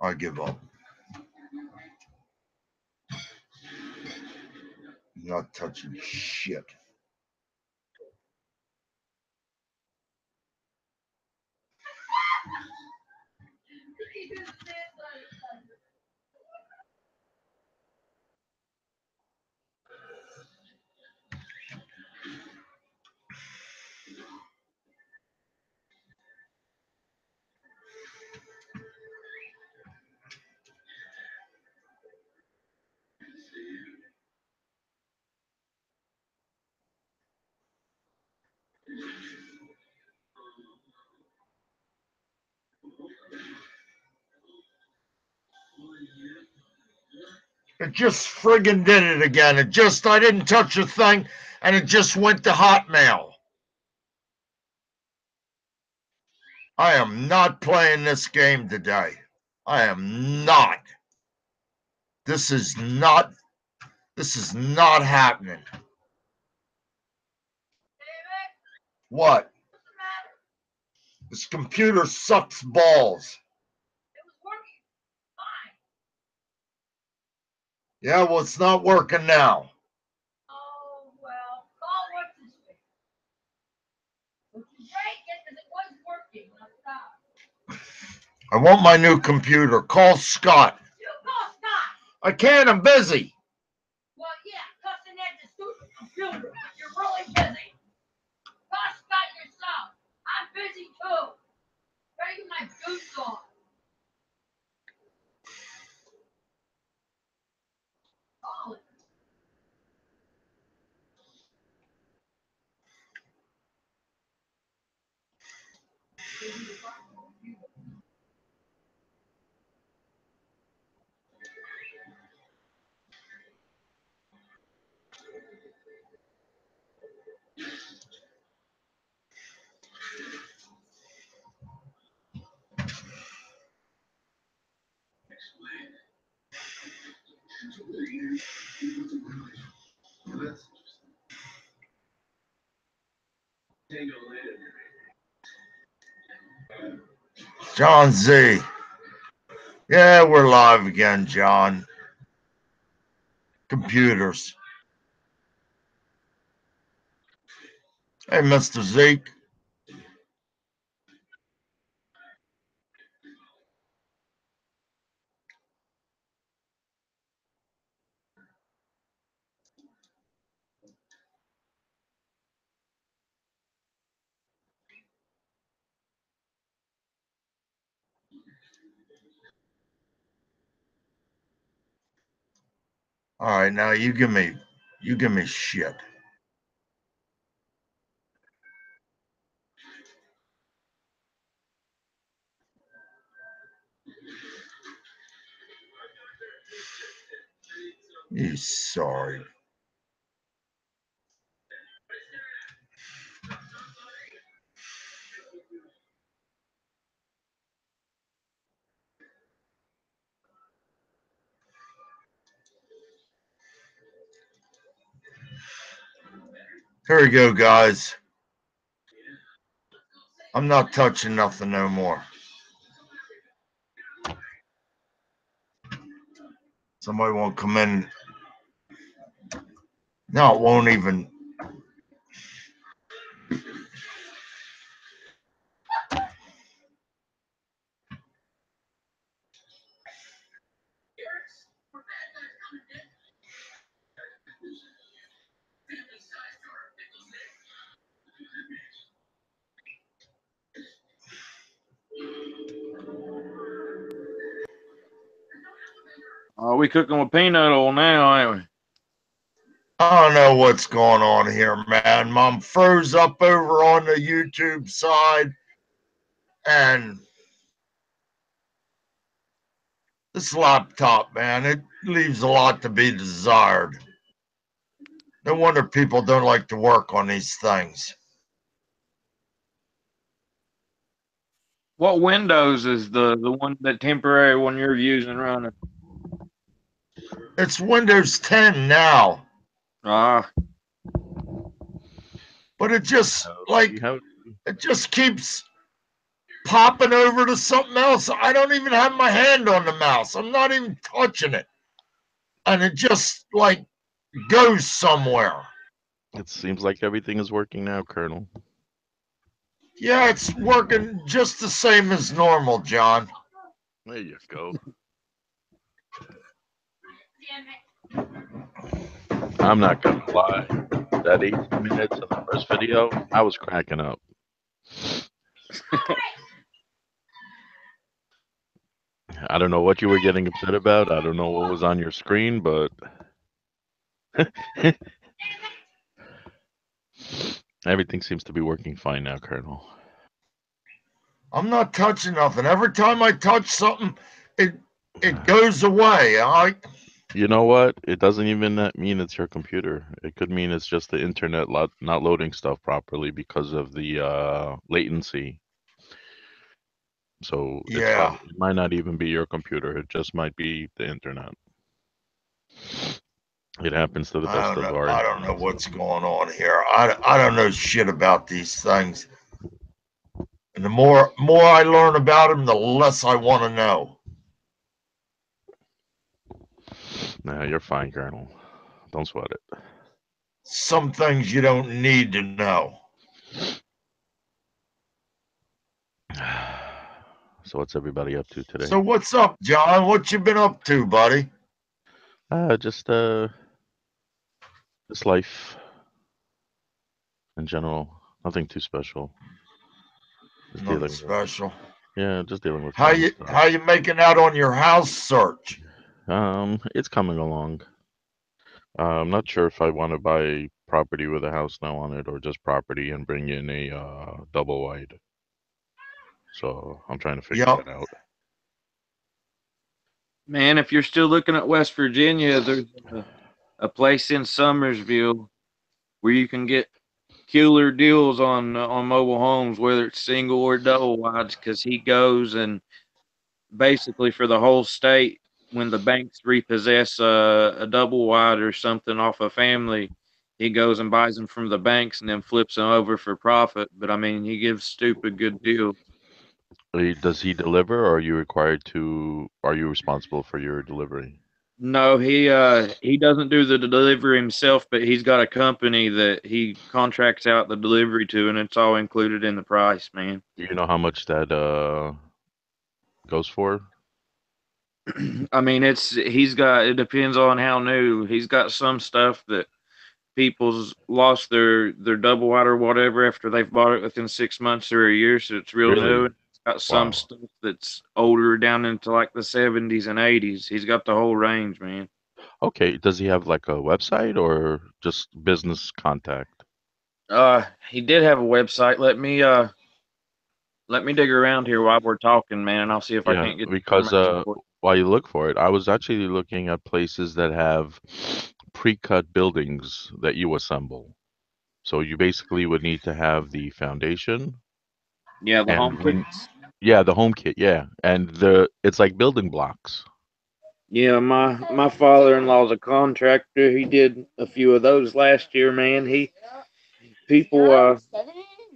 I give up. Not touching shit. It just friggin' did it again. I didn't touch a thing, and it just went to Hotmail. I am not playing this game today. I am not. This is not happening. What? This computer sucks balls. Yeah, well, it's not working now. Oh, well, call what's his face. If you break it, because it was working. I want my new computer. Call Scott. You call Scott. I can't. I'm busy. Well, yeah, cussing at the stupid computer. You're really busy. Call Scott yourself. I'm busy too. Gotta get my boots on. Call it. John Z. Yeah, we're live again, John. Computers. Hey, Mr. Zeke. All right, now you give me shit. You sorry. Here we go, guys. I'm not touching nothing no more. Somebody won't come in. No, it won't even. We cooking with peanut oil now, ain't we? I don't know what's going on here, man. Mom froze up over on the YouTube side, and this laptop, man, it leaves a lot to be desired. No wonder people don't like to work on these things. What Windows is the one, that temporary one you're using running? It's Windows 10 now. Ah. But it just, like, it just keeps popping over to something else. I don't even have my hand on the mouse. I'm not even touching it. And it just like goes somewhere. It seems like everything is working now, Colonel. Yeah, it's working just the same as normal, John. There you go. I'm not gonna lie. That 18 minutes of the first video, I was cracking up. I don't know what you were getting upset about. I don't know what was on your screen, but everything seems to be working fine now, Colonel. I'm not touching nothing. Every time I touch something, it goes away. You know what? It doesn't even mean it's your computer. It could mean it's just the internet not loading stuff properly because of the latency. So it's Yeah. fine. It might not even be your computer. It just might be the internet. It happens to the I best don't of know. our I don't know internet. what's going on here. I don't know shit about these things. And the more I learn about them, the less I want to know. Nah, you're fine, Colonel. Don't sweat it. Some things you don't need to know. So what's everybody up to today? So what's up, John? What you been up to, buddy? Just life in general. Nothing too special. Just Nothing dealing with special. just dealing with How family you stuff. how you making out on your house search? It's coming along. I'm not sure if I want to buy property with a house now on it or just property and bring in a double wide. So I'm trying to figure Yep. that out. Man, if you're still looking at West Virginia, there's a place in Summersville where you can get killer deals on mobile homes, whether it's single or double wides, because he goes and basically for the whole state, when the banks repossess a double wide or something off a family, he goes and buys them from the banks and then flips them over for profit. But I mean, he gives stupid good deals. Does he deliver, or are you required to? Are you responsible for your delivery? No, he doesn't do the delivery himself, but he's got a company that he contracts out the delivery to, and it's all included in the price, man. Do you know how much that goes for? I mean, he's got it depends on how new. He's got some stuff that people's lost their double wide or whatever after they've bought it within 6 months or a year, so it's real new. Really? It's got some Wow. stuff that's older down into like the 70s and 80s. He's got the whole range, man. Okay. Does he have like a website or just business contact? He did have a website. Let me dig around here while we're talking, man, and I'll see if I Yeah, can't get the because information for you. while you look for it, I was actually looking at places that have pre-cut buildings that you assemble. So you basically would need to have the foundation Yeah, the and home when kits. yeah, the home kit, yeah. And it's like building blocks. Yeah, my father-in-law's a contractor. He did a few of those last year, man. People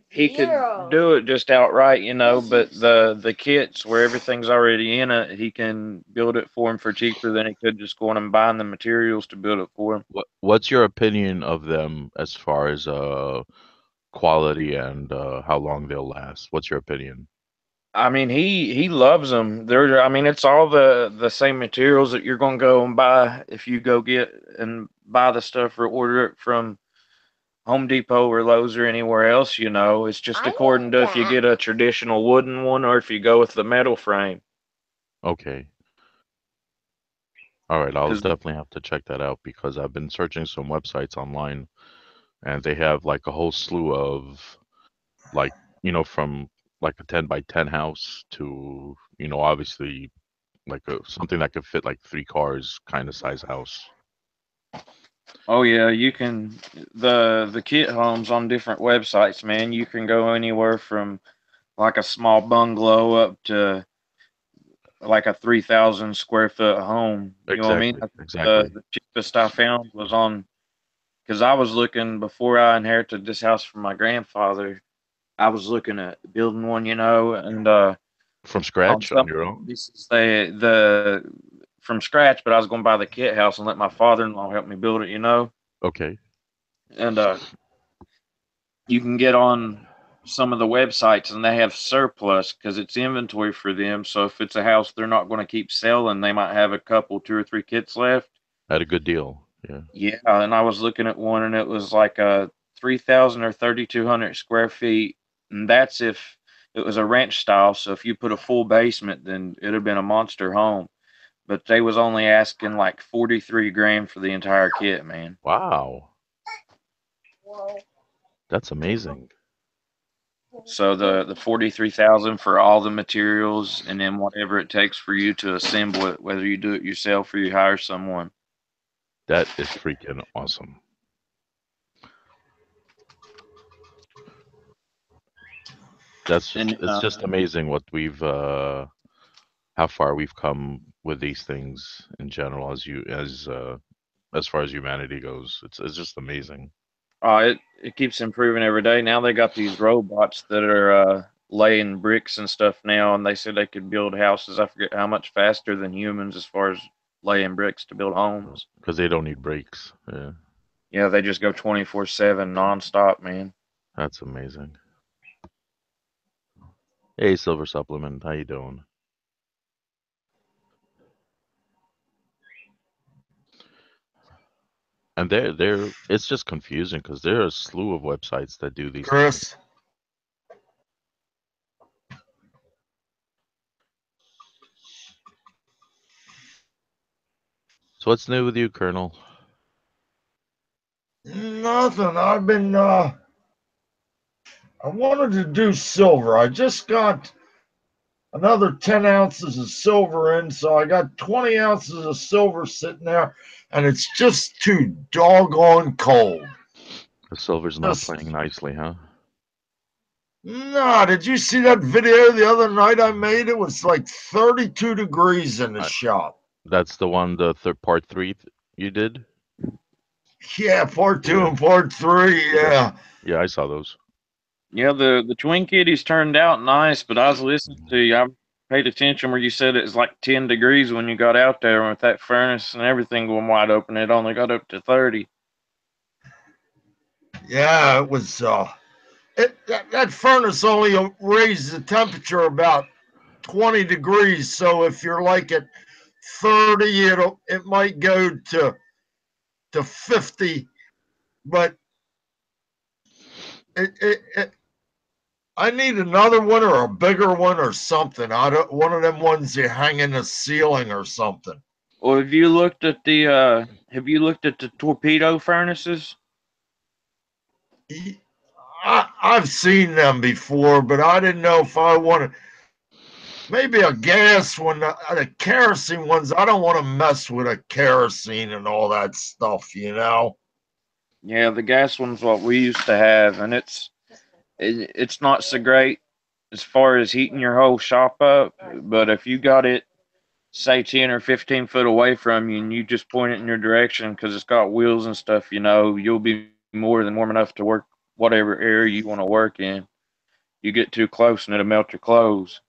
he could do it just outright, but the kits where everything's already in it, he can build it for him for cheaper than he could just going and buying the materials to build it for him. What's your opinion of them as far as quality and how long they'll last? What's your opinion? I mean, he loves them. I mean, it's all the same materials that you're gonna go and buy if you go get and buy the stuff or order it from Home Depot or Lowe's or anywhere else. It's just according to if you get a traditional wooden one or if you go with the metal frame. Okay. All right, I'll Because definitely have to check that out because I've been searching some websites online and they have like a whole slew of like, from like a 10 by 10 house to, obviously like something that could fit like 3 cars kind of size house. oh yeah, you can the kit homes on different websites, man. You can go anywhere from like a small bungalow up to like a 3,000 square foot home. You know what I mean? Exactly, I think exactly. the cheapest I found was on because I was looking before I inherited this house from my grandfather. I was looking at building one, and From on scratch on some your own? pieces the from scratch, but I was going to buy the kit house and let my father-in-law help me build it. Okay. And you can get on some of the websites and they have surplus because it's inventory for them. So if it's a house they're not going to keep selling, they might have a couple, 2 or 3 kits left. Had a good deal. Yeah. Yeah, and I was looking at one and it was like a 3,000 or 3,200 square feet, and that's if it was a ranch style. So if you put a full basement, then it'd have been a monster home. But they was only asking like 43 grand for the entire kit, man. Wow. Whoa. That's amazing. So the 43,000 for all the materials, and then whatever it takes for you to assemble it, whether you do it yourself or you hire someone. That is freaking awesome. And It's just amazing what we've how far we've come with these things in general as far as humanity goes. It's just amazing. it keeps improving every day. Now they got these robots that are laying bricks and stuff now, and they said they could build houses. I forget how much faster than humans as far as laying bricks to build homes. Because they don't need breaks. Yeah. Yeah, they just go 24/7 nonstop, man. That's amazing. Hey, Silver Supplement, how you doing? And they're it's just confusing because there are a slew of websites that do these things. Chris. So what's new with you, Colonel? Nothing. I wanted to do silver. I just got another 10 ounces of silver in, so I got 20 ounces of silver sitting there, and it's just too doggone cold. The silver's not Just playing nicely, huh? nah. Did you see that video the other night I made? It was like 32 degrees in the I, shop. that's the one, the third part three you did. Yeah, part two Yeah, and part three. yeah, Yeah. yeah. I saw those. Yeah, the Twin Kitties turned out nice, but I was listening to you. I paid attention where you said it was like 10 degrees when you got out there with that furnace and everything going wide open. It only got up to 30. Yeah, it was. That furnace only raised the temperature about 20 degrees. So if you're like at 30, it might go to 50. But it I need another one or a bigger one or something. I don't one of them ones you hang in the ceiling or something. Well, have you looked at the torpedo furnaces? I've seen them before, but I didn't know if I wanted maybe a gas one. The kerosene ones, I don't want to mess with a kerosene and all that stuff. Yeah, the gas one's what we used to have, and it's not so great as far as heating your whole shop up. But if you got it, say 10 or 15 foot away from you, and you just point it in your direction because it's got wheels and stuff, you'll be more than warm enough to work whatever area you want to work in. You get too close and it'll melt your clothes.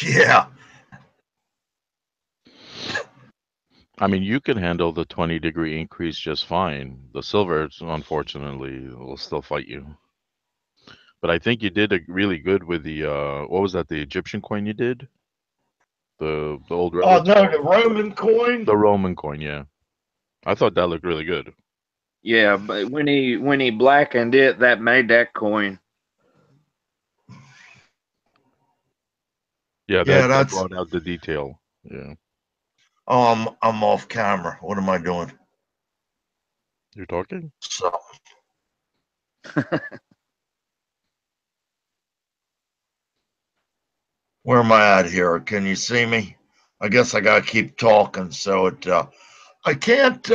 Yeah. I mean, you can handle the 20-degree increase just fine. The silver, unfortunately, will still fight you. But I think you did a really good with the what was that? The Egyptian coin you did? The old Oh relics? no, the Roman coin. The Roman coin, yeah. I thought that looked really good. Yeah, but when he blackened it, that made that coin. Yeah, Yeah, that that's. brought out the detail. Yeah. I'm off camera. What am I doing? You're talking? So where am I at here? Can you see me? I guess I gotta keep talking. So I can't.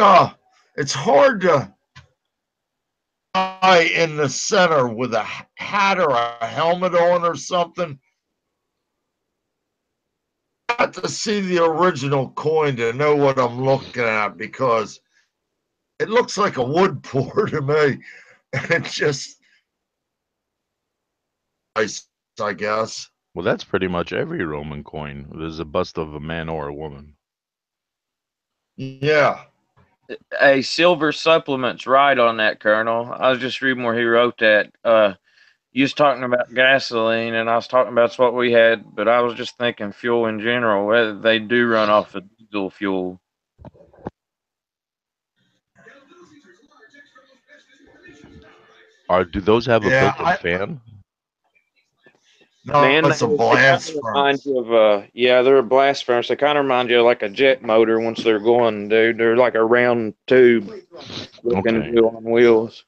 It's hard to eye in the center with a hat or a helmet on or something. I have to see the original coin to know what I'm looking at because it looks like a wood pour to me. And it just I guess. Well, that's pretty much every Roman coin. There's a bust of a man or a woman. Yeah. A silver supplement's right on that, Colonel. I was just reading where he wrote that. You was talking about gasoline, and I was talking about what we had, but I was just thinking fuel in general. Whether they do run off of diesel fuel. Do those have a Yeah. built-in fan? No, Man, it's a they kind blast of remind furnace. you of yeah, they're a blast furnace. They kind of remind you of like a jet motor once they're going, dude. They're like a round tube looking Okay. deal on wheels.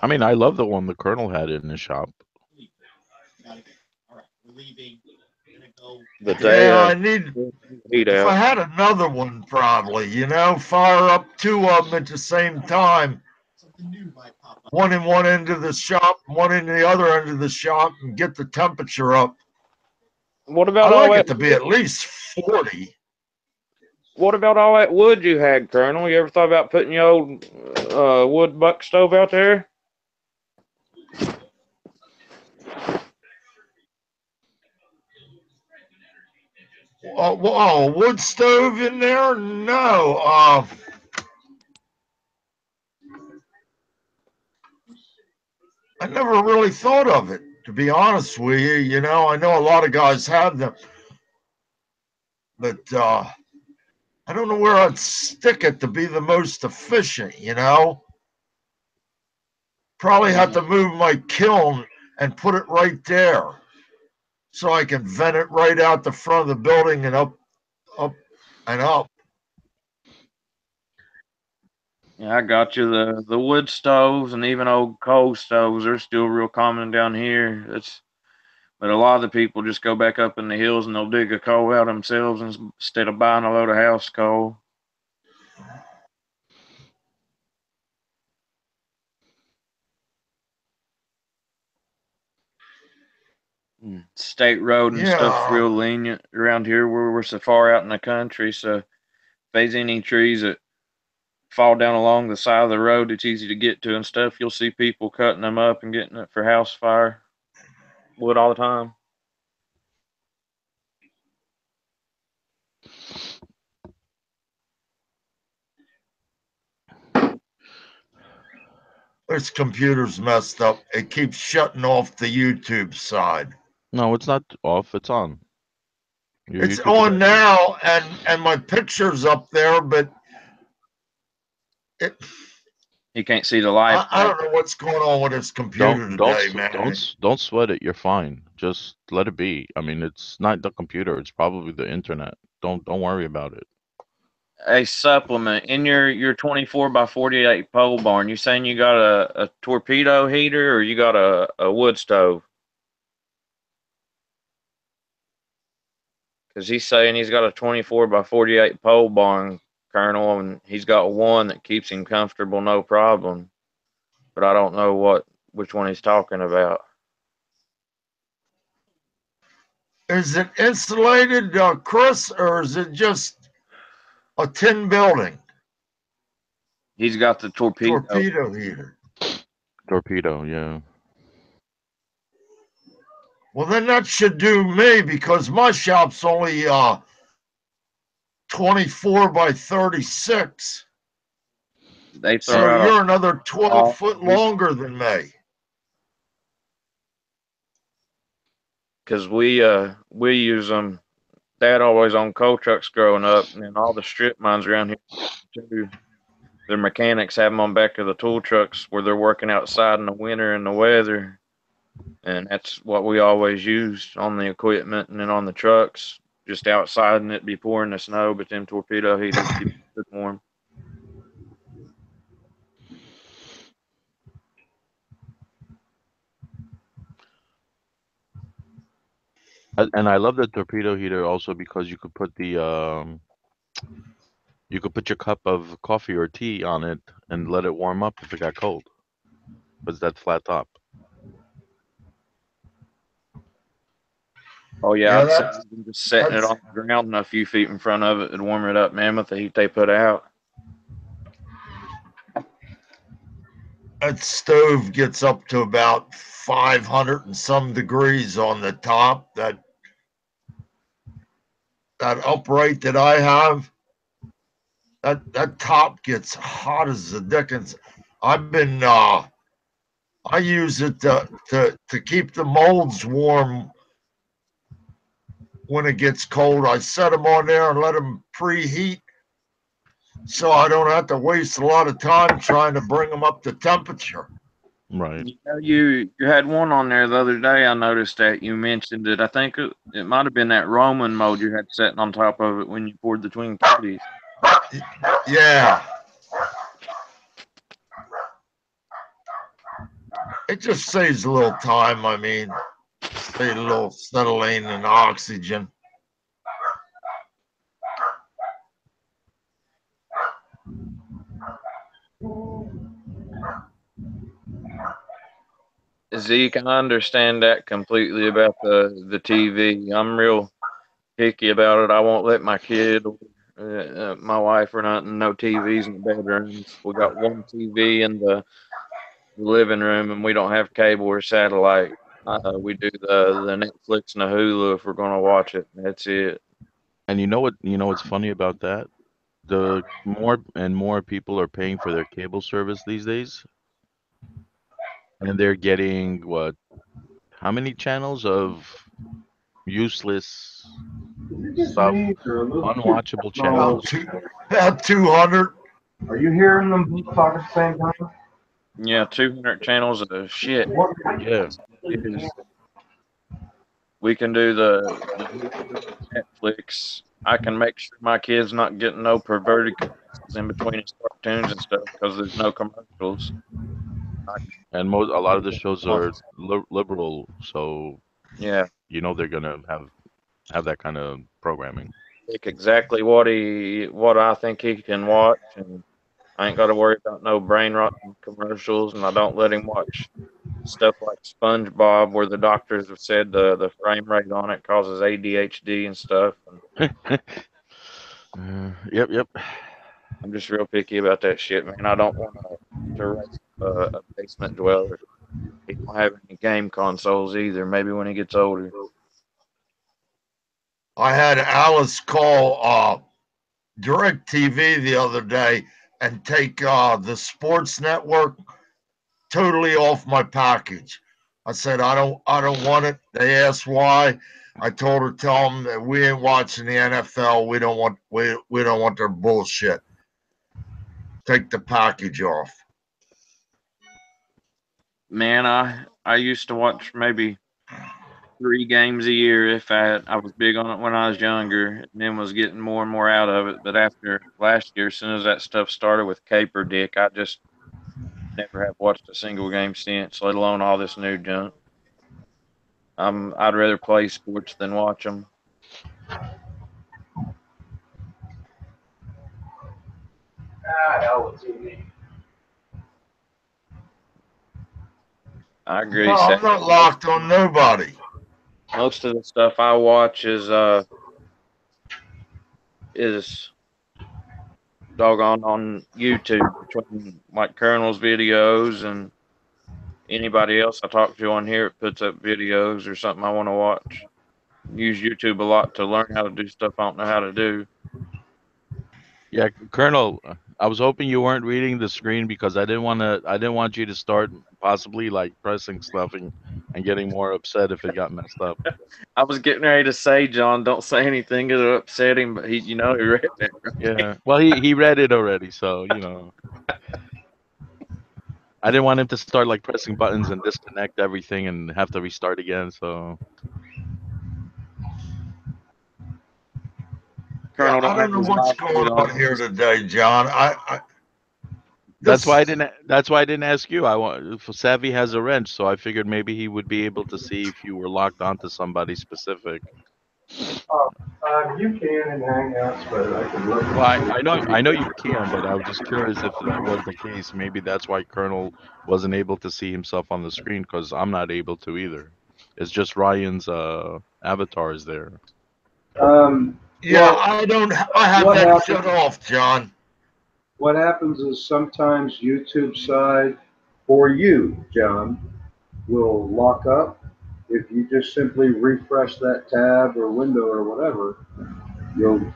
I mean, I love the one the Colonel had in his shop. But they Yeah, I need. heat If I out. had another one, probably, fire up two of them at the same time. One in one end of the shop, one in the other end of the shop, and get the temperature up. What I about all like that? it to be at least 40. What about all that wood you had, Colonel? You ever thought about putting your old wood buck stove out there? A wood stove in there? No. I never really thought of it, to be honest with you. I know a lot of guys have them, but I don't know where I'd stick it to be the most efficient. Probably have to move my kiln and put it right there so I can vent it right out the front of the building and up, and up. Yeah, I got you. The wood stoves and even old coal stoves are still real common down here. But a lot of the people just go back up in the hills and they'll dig a coal out themselves instead of buying a load of house coal. State road and stuff's Yeah. real lenient around here where we're so far out in the country. So if there's any trees that fall down along the side of the road, it's easy to get to and stuff. You'll see people cutting them up and getting it for house fire wood all the time. This computer's messed up. It keeps shutting off the YouTube side. No, it's not off. It's on. Your It's YouTube is on active. now, and my picture's up there, but it. You can't see the light. I don't know what's going on with this computer today, man. Don't sweat it. You're fine. Just let it be. I mean, it's not the computer. It's probably the internet. Don't worry about it. A supplement in your 24 by 48 pole barn. You saying you got a torpedo heater or you got a wood stove? Because he's saying he's got a 24 by 48 pole barn, Colonel, and he's got one that keeps him comfortable, no problem. But I don't know which one he's talking about. Is it insulated, Chris, or is it just a tin building? He's got the torpedo. Torpedo heater. Torpedo, yeah. Well, then that should do me because my shop's only 24 by 36. They throw So out you're another 12 all foot longer than me. because we use them. Dad always owned coal trucks growing up, and all the strip mines around here too. Their mechanics have them on back of the tool trucks where they're working outside in the winter and the weather, and that's what we always used on the equipment and then on the trucks, just outside and it be pouring the snow, but them torpedo heaters keep it warm. And I love the torpedo heater also because you could put your cup of coffee or tea on it and let it warm up if it got cold. But that flat top. Oh yeah, Yeah, I'd say even just setting it that's on the ground and a few feet in front of it would warm it up, man, with the heat they put out. that stove gets up to about 500 and some degrees on the top. That upright that I have, that top gets hot as the dickens. I've been I use it to keep the molds warm when it gets cold. I set them on there and let them preheat, so I don't have to waste a lot of time trying to bring them up to temperature. Right. You know, you had one on there the other day. I noticed that you mentioned it. I think it might have been that Roman mold you had sitting on top of it when you poured the Twin Cities. Yeah, it just saves a little time. I mean, saves a little acetylene and oxygen. Zeke, I understand that completely about the TV. I'm real picky about it. I won't let my kid or my wife or nothing no TVs in the bedrooms. We got one TV in the living room, and we don't have cable or satellite. We do the Netflix and the Hulu if we're gonna watch it. That's it. And you know what's funny about that? The more and more people are paying for their cable service these days, and they're getting what? How many channels of useless Is it just stuff, me or a little kid unwatchable all over? About channels? two, about 200. Are you hearing them both talk at the same time? Yeah, 200 channels of shit. What? Yeah. Is we can do the Hulu, Netflix. I can make sure my kid's not getting no perverted commercials in between his cartoons and stuff because there's no commercials. I And a lot of the shows want, are liberal, so yeah, you know they're gonna have that kind of programming. pick exactly what I think he can watch, and I ain't got to worry about no brain rotting commercials, and I don't let him watch stuff like SpongeBob, where the doctors have said the frame rate on it causes ADHD and stuff. And Yep. I'm just real picky about that shit, man. I don't want to raise a basement dweller. He don't have any game consoles either. Maybe when he gets older. I had Alice call Direct TV the other day and take the sports network totally off my package. I said I don't want it. They asked why. I told her tell them that we ain't watching the NFL. We don't want their bullshit. Take the package off. Man, I used to watch maybe 3 games a year if I was big on it when I was younger, and then was getting more and more out of it. But after last year, as soon as that stuff started with Caper Dick, I just never have watched a single game since, let alone all this new junk. I'd rather play sports than watch them. Ah, hell with TV. I No, agree, Seth. I'm not locked on nobody. Most of the stuff I watch is doggone on YouTube between like Kernel's videos and anybody else I talk to on here. It puts up videos or something I want to watch. Use YouTube a lot to learn how to do stuff I don't know how to do. Yeah, Colonel, I was hoping you weren't reading the screen because I didn't want you to start possibly like pressing stuff and getting more upset if it got messed up. I was getting ready to say, John, don't say anything that'll upset him, but he read it. Yeah. Well, he read it already, so you know. I didn't want him to start like pressing buttons and disconnect everything and have to restart again. So Yeah, Colonel I don't don't have know his what's live going feed on on. here today, John. I that's why this I didn't. That's why I didn't ask you. I want Savvy has a wrench, so I figured maybe he would be able to see if you were locked onto somebody specific. Oh, you can in Hangouts, but I can look. Well, I know you can, but I was just curious if that was the case. Maybe that's why Colonel wasn't able to see himself on the screen because I'm not able to either. It's just Ryan's avatar is there. yeah, Well, I have what that happens? shut off, John. What happens is sometimes YouTube side for you, John, will lock up. If you just simply refresh that tab or window or whatever, you'll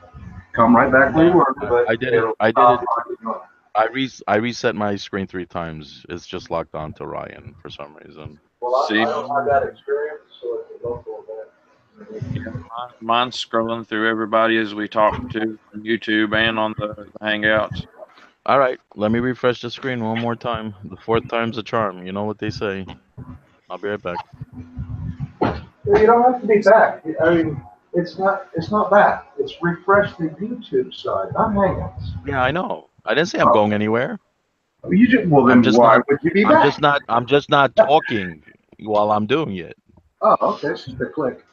come right back where you No, were, but I did it. it'll I did it. stop locking up. I reset my screen 3 times. It's just locked on to Ryan for some reason. Well, See, I don't have that experience, so it's a local event. yeah, mine's scrolling through everybody as we talk to on YouTube and on the Hangouts. All right, let me refresh the screen one more time. The fourth time's a charm. You know what they say. I'll be right back. Well, you don't have to be back. I mean, it's not that. It's refresh the YouTube side, not Hangouts. Yeah, I know. I didn't say I'm Oh, going anywhere. you just, well I'm then just why not. would you be I'm back? just not. I'm just not talking while I'm doing it. Oh, okay, it's just a click.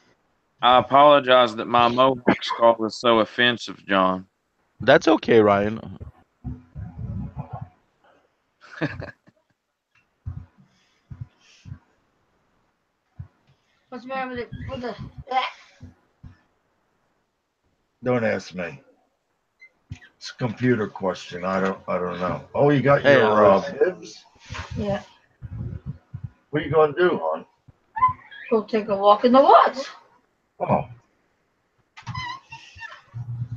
I apologize that my Mohawk skull is so offensive, John. That's okay, Ryan. What's the matter with the Don't ask me. It's a computer question. I don't know. Oh, you got Hey, your Alice. bibs? Yeah. What are you gonna do, hon? Go take a walk in the woods. Oh,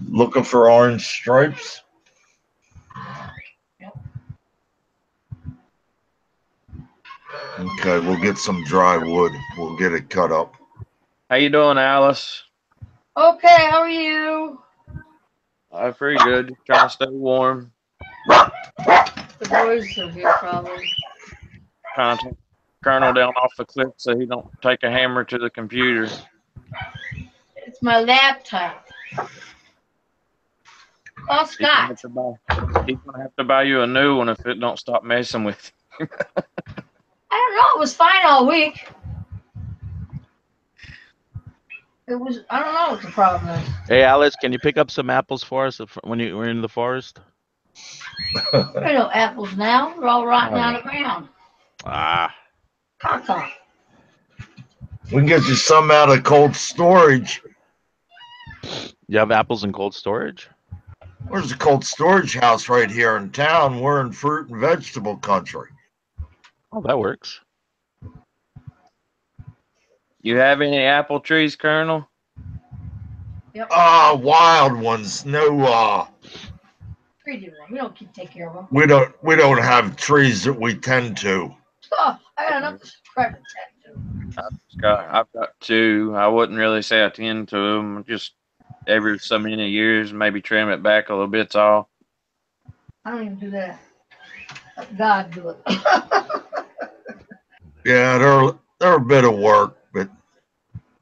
looking for orange stripes? Okay, we'll get some dry wood. We'll get it cut up. How you doing, Alice? Okay, how are you? Pretty good. Just trying to stay warm. The boys are here probably. Trying to take Kernel down off the cliff so he don't take a hammer to the computer. It's my laptop. Oh, He's gonna Scott. have to buy you a new one if it don't stop messing with you. I don't know. It was fine all week. It was. I don't know what the problem is. Hey, Alice, can you pick up some apples for us when you were in the forest? There are no apples now. They're all rotten out of the ground. Ah, Caca. We can get you some out of cold storage. you have apples in cold storage? There's a cold storage house right here in town. We're in fruit and vegetable country. Oh, that works. You have any apple trees, Colonel? Yep. Wild ones. No, We do. We don't take care of them. we don't have trees that we tend to. Oh, I got enough to subscribe to. I've got two. I wouldn't really say I tend to them. Just every so many years, maybe trim it back a little bit's all. I don't even do that. Let God do it. Yeah, they're a bit of work, but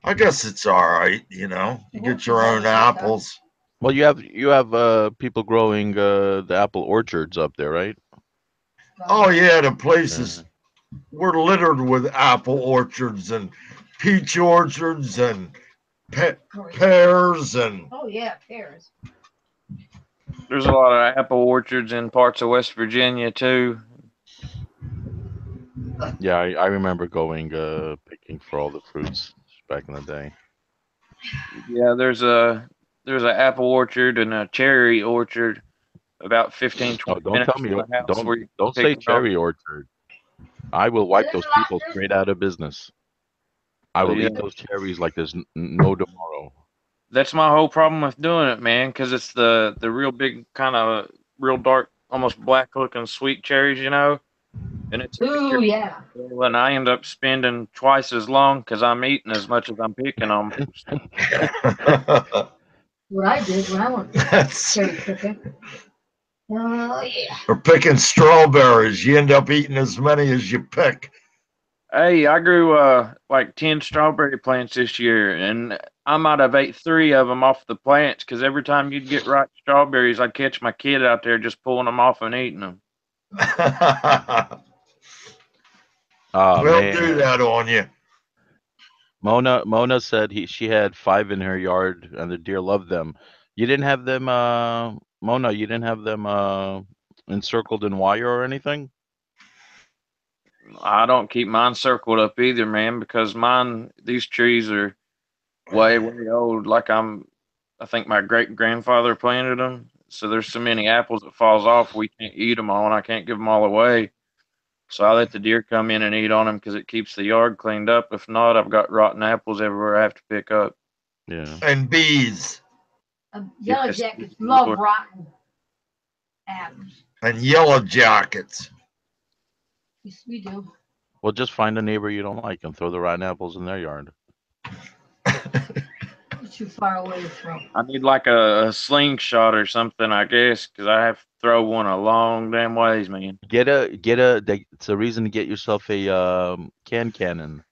I guess it's all right. You know, you get your own apples. Well, you have people growing the apple orchards up there, right? Oh yeah, the places we're littered with apple orchards and peach orchards and pears and. Oh yeah, pears. There's a lot of apple orchards in parts of West Virginia too. Yeah, I remember going picking for all the fruits back in the day. Yeah, there's an apple orchard and a cherry orchard about 15, Oh, 20 don't minutes tell me from the house where you don't pick say them up. cherry orchard. I will wipe those people straight out of business. I will Yeah. eat those cherries like there's no tomorrow. That's my whole problem with doing it, man, because it's the real big kind of real dark, almost black looking sweet cherries, you know, and it's Ooh yeah. and I end up spending twice as long because I'm eating as much as I'm picking almost. What I did when I went That's cherry picking. Oh yeah. or picking strawberries. You end up eating as many as you pick. Hey, I grew like 10 strawberry plants this year, and I might have ate 3 of them off the plants because every time you'd get ripe strawberries, I'd catch my kid out there just pulling them off and eating them. Oh We'll man, do that on you. Mona said she had 5 in her yard and the deer loved them. You didn't have them, Mona. You didn't have them encircled in wire or anything. I don't keep mine circled up either, man, because these trees are way, way old. I think my great grandfather planted them. So there's so many apples that falls off, we can't eat them all, and I can't give them all away. So I let the deer come in and eat on them because it keeps the yard cleaned up. If not, I've got rotten apples everywhere I have to pick up. Yeah. And bees. Yellow Yes, jackets good love Lord. rotten apples. And yellow jackets. Yes, we do. Well, just find a neighbor you don't like and throw the rotten apples in their yard. You're too far away to throw. I need like a slingshot or something, I guess, because I have to throw one a long damn ways, man. It's a reason to get yourself a cannon.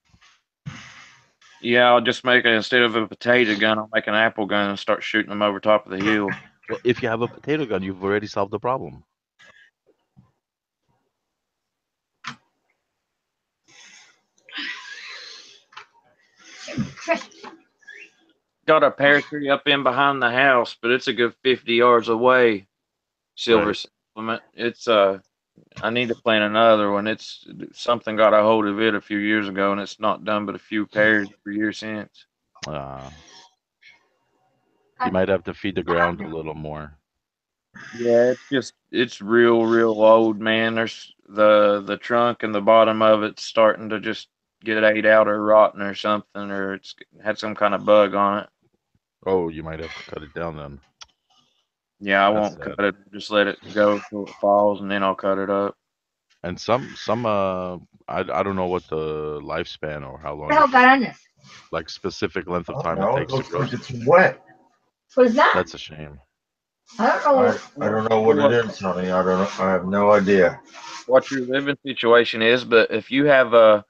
Yeah, I'll just make it instead of a potato gun, I'll make an apple gun and start shooting them over top of the hill. Well, if you have a potato gun, you've already solved the problem. Got a pear tree up in behind the house, but it's a good 50 yards away. Silver Right. supplement. It's I need to plant another one. It's something got a hold of it a few years ago, and it's not done but a few pears every year since. You might have to feed the ground a little more. Yeah, it's real old, man. There's the trunk and the bottom of it's starting to just get ate out or rotten or something, or it's had some kind of bug on it. Oh, you might have to cut it down then. Yeah, I That's won't sad. cut it. Just let it go till it falls, and then I'll cut it up. And some I don't know what the lifespan or how What long the hell got on this? like specific length of Oh, time it no, it takes to looks grow. like it's wet. What is that? That's a shame. I don't know. I don't know what it is, honey. I don't know. I have no idea. What your living situation is, but if you have a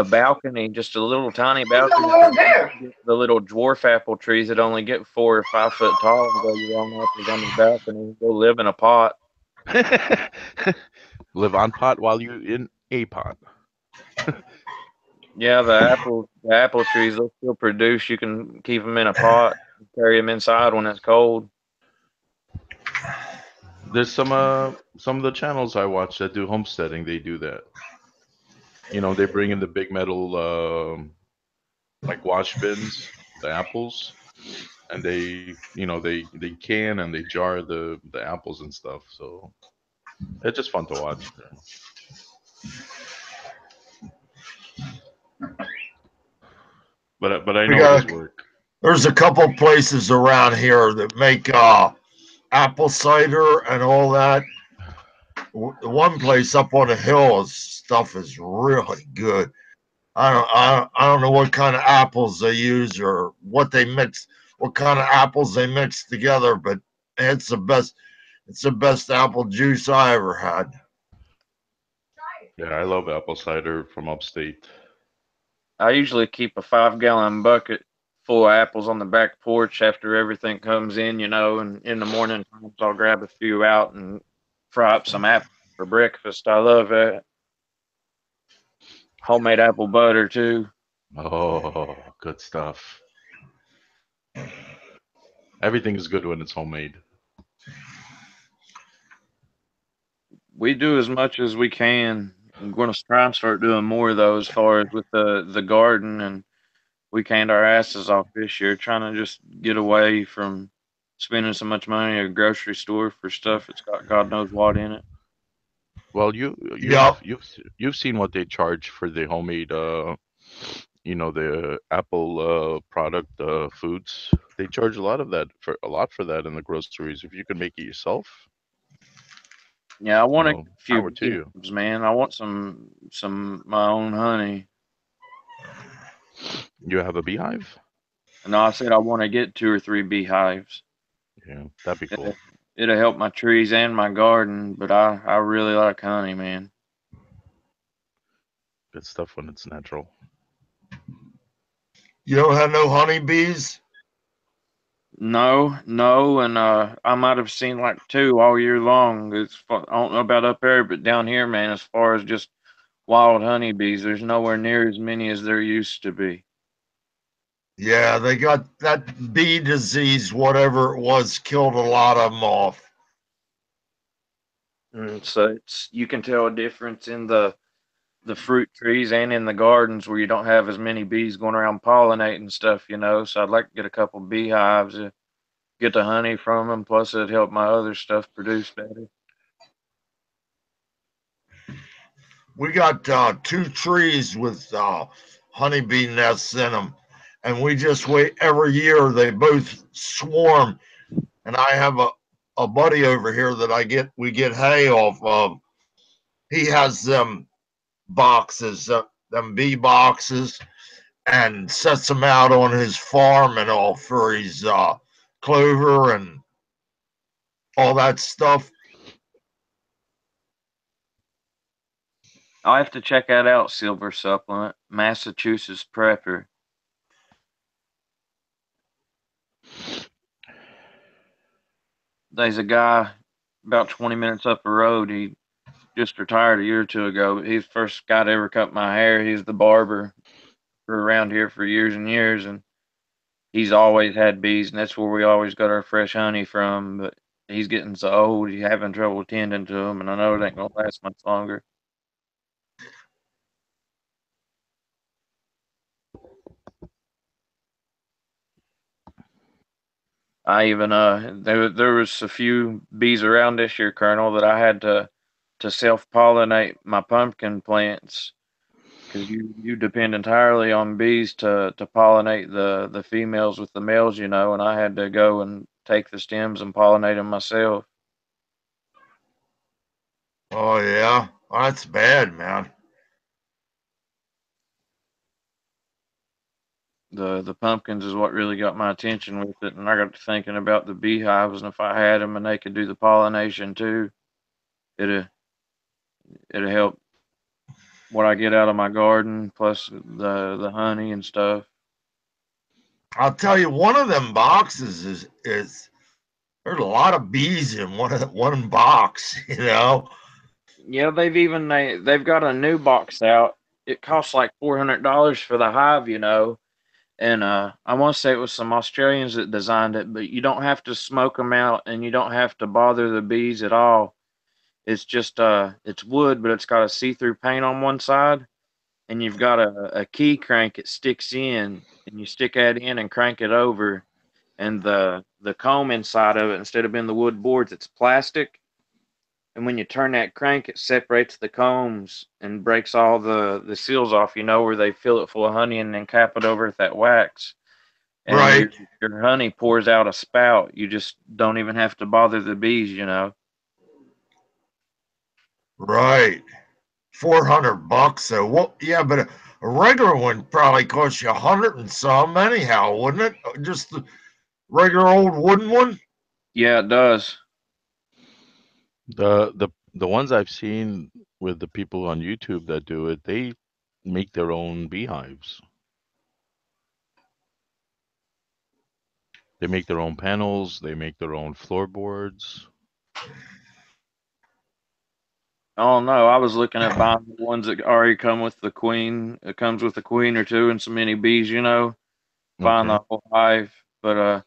balcony, just a little tiny balcony, Over there. the little dwarf apple trees that only get 4 or 5 foot tall and grow your own apples on the balcony. Go live in a pot. Live on pot while you're in a pot. Yeah, the apple trees they'll still produce. You can keep them in a pot, carry them inside when it's cold. There's some of the channels I watch that do homesteading. They do that. You know, they bring in the big metal like wash bins, the apples, and they can and they jar the apples and stuff. So it's just fun to watch. But I We know it is got work. there's a couple places around here that make apple cider and all that. The one place up on the hill stuff is really good. I don't know what kind of apples they use or what they mix, what kind of apples they mix together, but it's the best. It's the best apple juice I ever had. Yeah, I love apple cider from upstate. I usually keep a 5 gallon bucket full of apples on the back porch after everything comes in, and in the morning times I'll grab a few out and fry up some apples for breakfast. I love that. Homemade apple butter too. Oh, good stuff. Everything is good when it's homemade. We do as much as we can. I'm going to try and start doing more of those as far as with the garden, and we canned our asses off this year trying to just get away from spending so much money at a grocery store for stuff that's got God knows what in it. Well, Yep. you've seen what they charge for the homemade the Apple product foods. They charge a lot for that in the groceries. If you can make it yourself, Yeah, I want to get a few power to you. beehives, man. I want some my own honey. You have a beehive? No, I said I want to get 2 or 3 beehives. Yeah, that'd be cool. It'll help my trees and my garden, but I really like honey, man. Good stuff when it's natural. You don't have no honeybees? No, and I might have seen like 2 all year long. I don't know about up there, but down here, man, as far as just wild honeybees, there's nowhere near as many as there used to be. Yeah, they got that bee disease, whatever it was, killed a lot of them off. So you can tell a difference in the fruit trees and in the gardens where you don't have as many bees going around pollinating stuff. So I'd like to get a couple beehives to get the honey from them. Plus, it'd help my other stuff produce better. We got 2 trees with honeybee nests in them, and we just wait every year. They both swarm, and I have a buddy over here that we get hay off of. He has them boxes, them bee boxes, and sets them out on his farm and all for his clover and all that stuff. I'll have to check that out, Silver Supplement, Massachusetts Prepper. There's a guy about 20 minutes up the road. He just retired a year or two ago, but he's the first guy to ever cut my hair. He's the barber for around here for years and years, and he's always had bees, and that's where we always got our fresh honey from. But he's getting so old, he's having trouble tending to them, and I know it ain't gonna last much longer. I even there was a few bees around this year, Colonel, that I had to self pollinate my pumpkin plants because you depend entirely on bees to pollinate the females with the males, you know, and I had to go and take the stems and pollinate them myself. Oh yeah, that's bad, man. The pumpkins is what really got my attention with it, and I got to thinking about the beehives, and if I had them and they could do the pollination too, it'd it'd help what I get out of my garden plus the honey and stuff. I'll tell you, one of them boxes is there's a lot of bees in one box. You know. Yeah, they've got a new box out. It costs like $400 for the hive, you know. And I want to say it was some Australians that designed it, but you don't have to smoke them out, and you don't have to bother the bees at all. It's just it's wood, but it's got a see-through paint on one side, and you've got a key crank it sticks in, and you stick that in and crank it over, and the comb inside of it, instead of being the wood boards, it's plastic. And when you turn that crank, it separates the combs and breaks all the seals off, you know, where they fill it full of honey and then cap it over with that wax. And Right, your honey pours out a spout. You just don't even have to bother the bees, you know. right. $400. So what? Yeah, but a regular one probably costs you 100 and some anyhow, wouldn't it? Just the regular old wooden one. Yeah, it does. The ones I've seen with the people on YouTube that do it, they make their own beehives. They make their own panels. They make their own floorboards. Oh no, I was looking at buying the ones that already come with the queen. It comes with a queen or two and so many bees, you know, buying Okay. the whole hive. But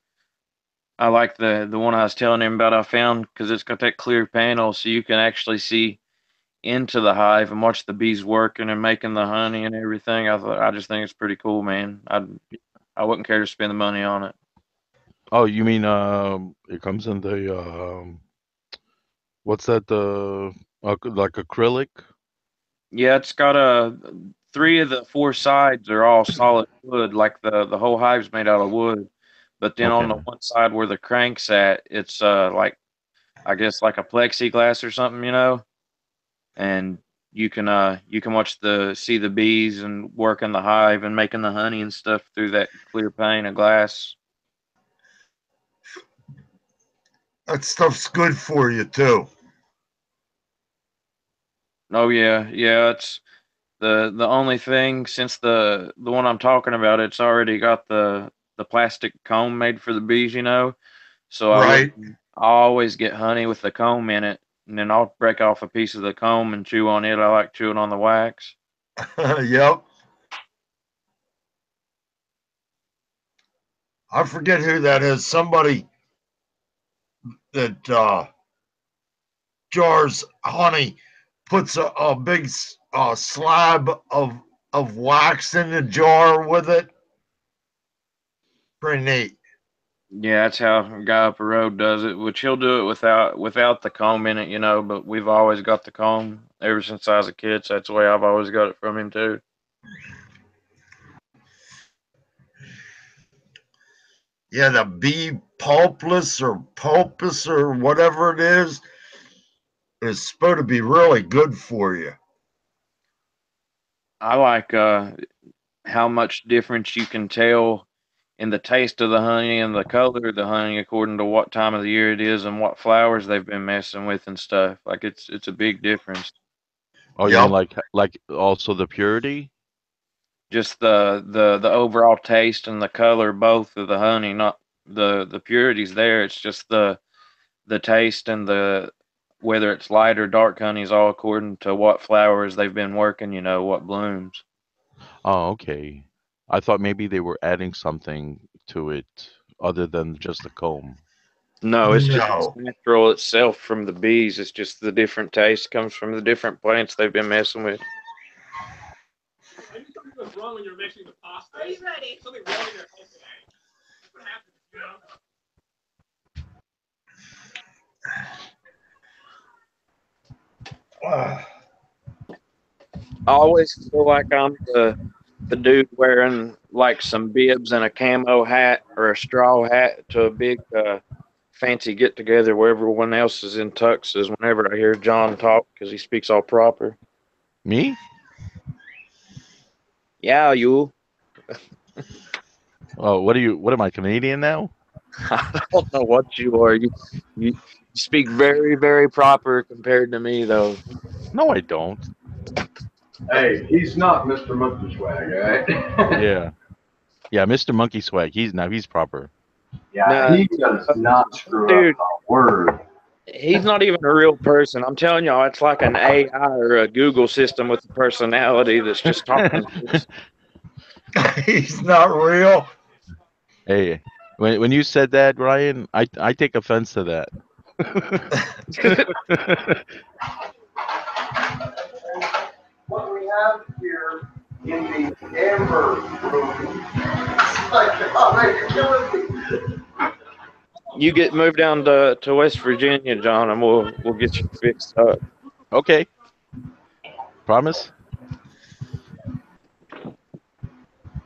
I like the one I was telling him about I found because it's got that clear panel so you can actually see into the hive and watch the bees working and making the honey and everything. I just think it's pretty cool, man. I wouldn't care to spend the money on it. Oh, you mean it comes in the what's that? The like acrylic? Yeah, it's got a three of the four sides are all solid wood, like the whole hive's made out of wood. But then on the Okay. one side where the crank's at, it's like I guess like a plexiglass or something, you know. And you can watch the see the bees and work in the hive and making the honey and stuff through that clear pane of glass. That stuff's good for you too. Oh yeah, yeah. It's the only thing since the one I'm talking about, it's already got the plastic comb made for the bees, you know. So Right. I always get honey with the comb in it, and then I'll break off a piece of the comb and chew on it. I like chewing on the wax. Yep. I forget who that is. Somebody that jars honey, puts a big slab of wax in the jar with it. Pretty neat. Yeah, that's how a guy up the road does it, which he'll do it without the comb in it, you know. But we've always got the comb. ever since I was a kid. So that's the way I've always got it from him too. Yeah, the bee pulpless or pulpus or whatever it is supposed to be really good for you. I like how much difference you can tell in the taste of the honey and the color of the honey according to what time of the year it is and what flowers they've been messing with and stuff. Like it's a big difference. Oh, you mean Yep. like also the purity? Just the overall taste and the color both of the honey, not the purity's there. It's just the taste and the whether it's light or dark honey is all according to what flowers they've been working, what blooms. Oh, okay. I thought maybe they were adding something to it other than just the comb. No, it's No. natural itself from the bees. It's just the different taste comes from the different plants they've been messing with. I knew something was wrong when you were mixing the pasta. Are you ready? Something wrong in your head today. That's what happens, I always feel like I'm the dude wearing like some bibs and a camo hat or a straw hat to a big fancy get together where everyone else is in tuxes. Whenever I hear John talk, because he speaks all proper. Me? Yeah, you. Oh, what are you? What am I, Canadian now? I don't know what you are. You speak very very proper compared to me though. No, I don't. Hey, he's not Mr. Monkey Swag, all right? Yeah. Yeah, Mr. Monkey Swag. He's proper. Yeah, No, he does not screw up dude, a word. he's not even a real person. I'm telling y'all, it's like an AI or a Google system with a personality that's just talking to us. He's not real. Hey, when you said that, Ryan, I take offense to that. What we have here in the amber room, it's like, oh man, you're killing me. You get moved down to West Virginia, John, and we'll get you fixed up. Okay, promise.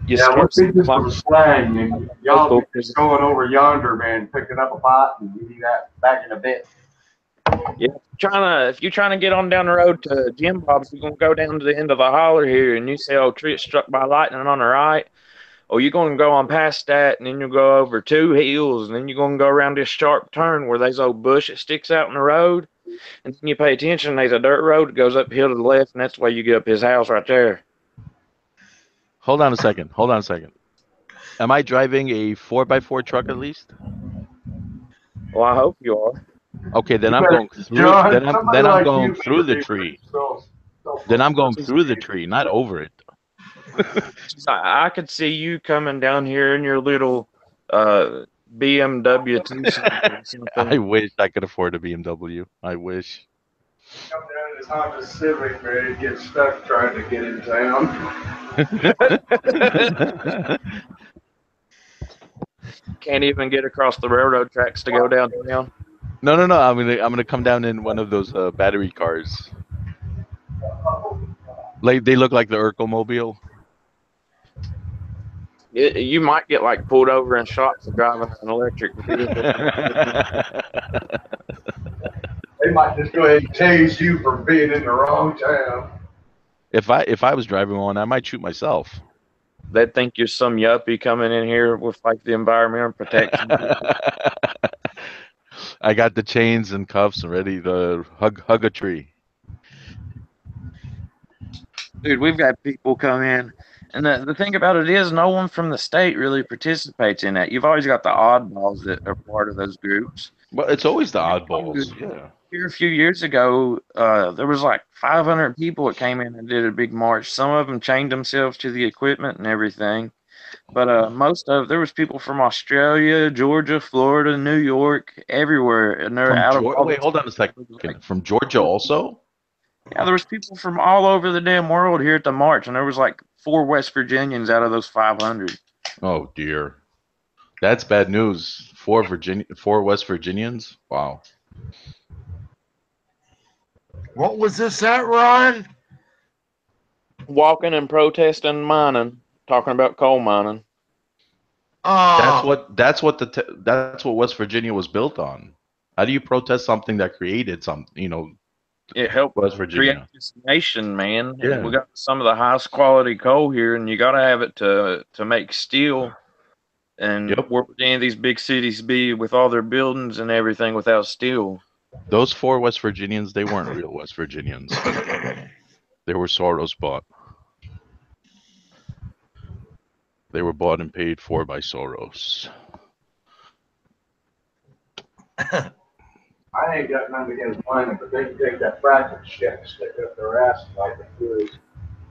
You Yeah, we're skip some speaking climate some slang, and y'all local be just going over yonder, man, picking up a pot, and we do that back in a bit. yeah, if you're trying to get on down the road to Jim Bob's, you're gonna go down to the end of the holler here, and you say, "Oh, tree is struck by lightning on the right." Or you're gonna go on past that, and then you'll go over two hills, and then you're gonna go around this sharp turn where there's old bush that sticks out in the road, and then you pay attention. There's a dirt road that goes uphill to the left, and that's the way you get up his house right there. Hold on a second. Hold on a second. Am I driving a 4x4 truck at least? Well, I hope you are. Okay, then You I'm better, going through. John, somebody Then I'm like going you through better the be pretty tree. Then I'm going self-proclaimed. through the tree, not over it. I could see you coming down here in your little uh, BMW Tucson or I something. wish I could afford a BMW. I wish. Come down in his Honda Civic, man, and get stuck trying to get in town. Can't even get across the railroad tracks to go downtown. No, no, no. I'm gonna come down in one of those battery cars. Like they look like the Urkel-mobile. You might get like pulled over and shot for driving an electric vehicle. They might just go ahead and tase you for being in the wrong town. If I was driving one, I might shoot myself. They'd think you're some yuppie coming in here with like the environmental protection. I got the chains and cuffs and ready to hug a tree. Dude, we've got people come in, and the thing about it is, no one from the state really participates in that. You've always got the oddballs that are part of those groups. Well, it's always the oddballs. Yeah. Here a few years ago, there was like 500 people that came in and did a big march. Some of them chained themselves to the equipment and everything, but there was people from Australia, Georgia, Florida, New York, everywhere, and they're From out of Georgia. all Wait, hold on a second. like, From Georgia also? yeah, there was people from all over the damn world here at the march, and there was like 4 West Virginians out of those 500. Oh dear. That's bad news. 4 West Virginians. Wow. What was this at, Ryan? Walking and protesting mining, talking about coal mining. Uh, That's what West Virginia was built on. How do you protest something that created It helped West create Virginia? this nation, man. And we Yeah. got some of the highest quality coal here, and you got to have it to make steel. And Yep. where would any of these big cities be with all their buildings and everything without steel? Those four West Virginians, they weren't real West Virginians. They were Soros bought. They were bought and paid for by Soros. I ain't got nothing against mining, but they can take that fracking shit and stick it up their ass like it is.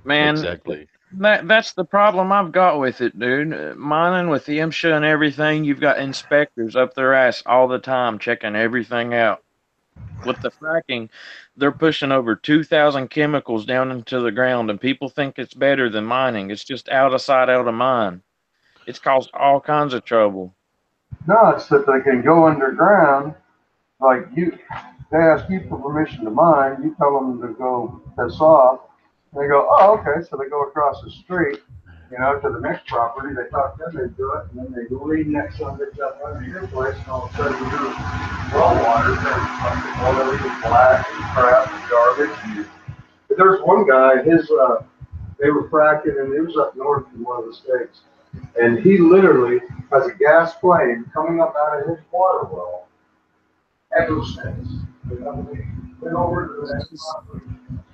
Man, Exactly. that's the problem I've got with it, dude. Mining with the MSHA and everything, you've got inspectors up their ass all the time checking everything out. With the fracking, they're pushing over 2,000 chemicals down into the ground, and people think it's better than mining. It's just out of sight, out of mind. It's caused all kinds of trouble. No, it's that they can go underground. Like you, they ask you for permission to mine. You tell them to go piss off. They go, oh, okay. So they go across the street, to the next property. They talk them into it, and then they lean that son of a bitch up under your place, and all of a sudden your well water turns fucking all everything black and crap and garbage. But there's one guy, they were fracking, and he was up north in one of the states, and he literally has a gas flame coming up out of his water well ever since. Went over to the next There's, property.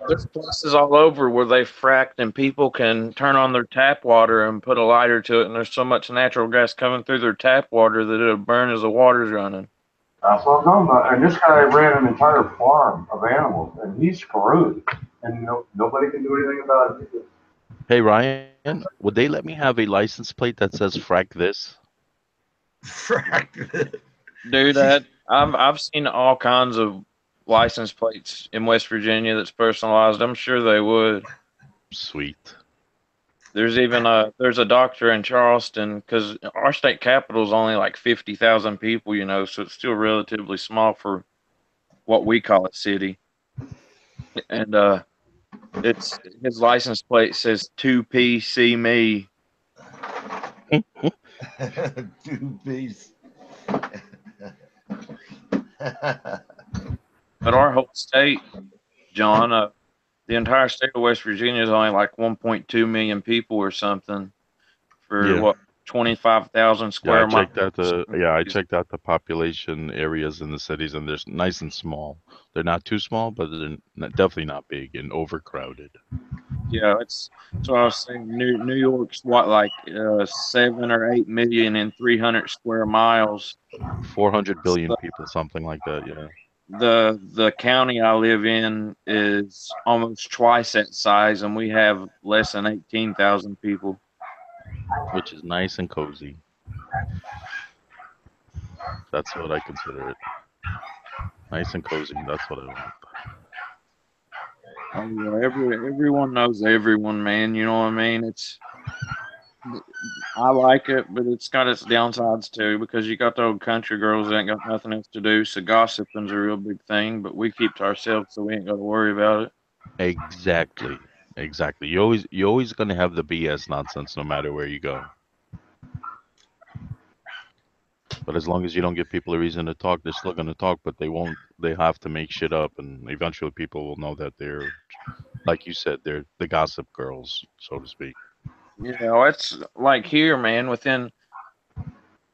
there's places all over where they fracked, and people can turn on their tap water and put a lighter to it, and there's so much natural gas coming through their tap water that it'll burn as the water's running. That's what I'm talking about. And this guy ran an entire farm of animals, and he's screwed. And nobody can do anything about it. Hey Ryan, would they let me have a license plate that says "frack this"? frack. Dude, I've seen all kinds of license plates in West Virginia that's personalized. I'm sure they would. Sweet. There's a doctor in Charleston because our state capital is only like 50,000 people, so it's still relatively small for what we call a city. And it's his license plate says 2P see me. Two piece. But our whole state, John, the entire state of West Virginia is only like 1.2 million people or something for Yeah. what 25,000 Yeah, I square miles. checked out the population areas in the cities, and they're nice and small. They're not too small, but they're definitely not big and overcrowded. Yeah, it's so I was saying New York's what like 7 or 8 million and 300 square miles. 400 billion The, people, something like that. Yeah, the county I live in is almost twice that size, and we have less than 18,000 people. which is nice and cozy. That's what I consider it. Nice and cozy. That's what I want. Oh yeah, everyone knows everyone, man. You know what I mean? I like it, but it's got its downsides too because you got the old country girls that ain't got nothing else to do. So gossiping's a real big thing, but we keep to ourselves, so we ain't got to worry about it. Exactly. Exactly. You're always gonna have the BS nonsense no matter where you go. But as long as you don't give people a reason to talk, they're still gonna talk, but they won't. They have to make shit up, and eventually people will know that they're, like you said, they're the gossip girls, so to speak. It's like here, man. Within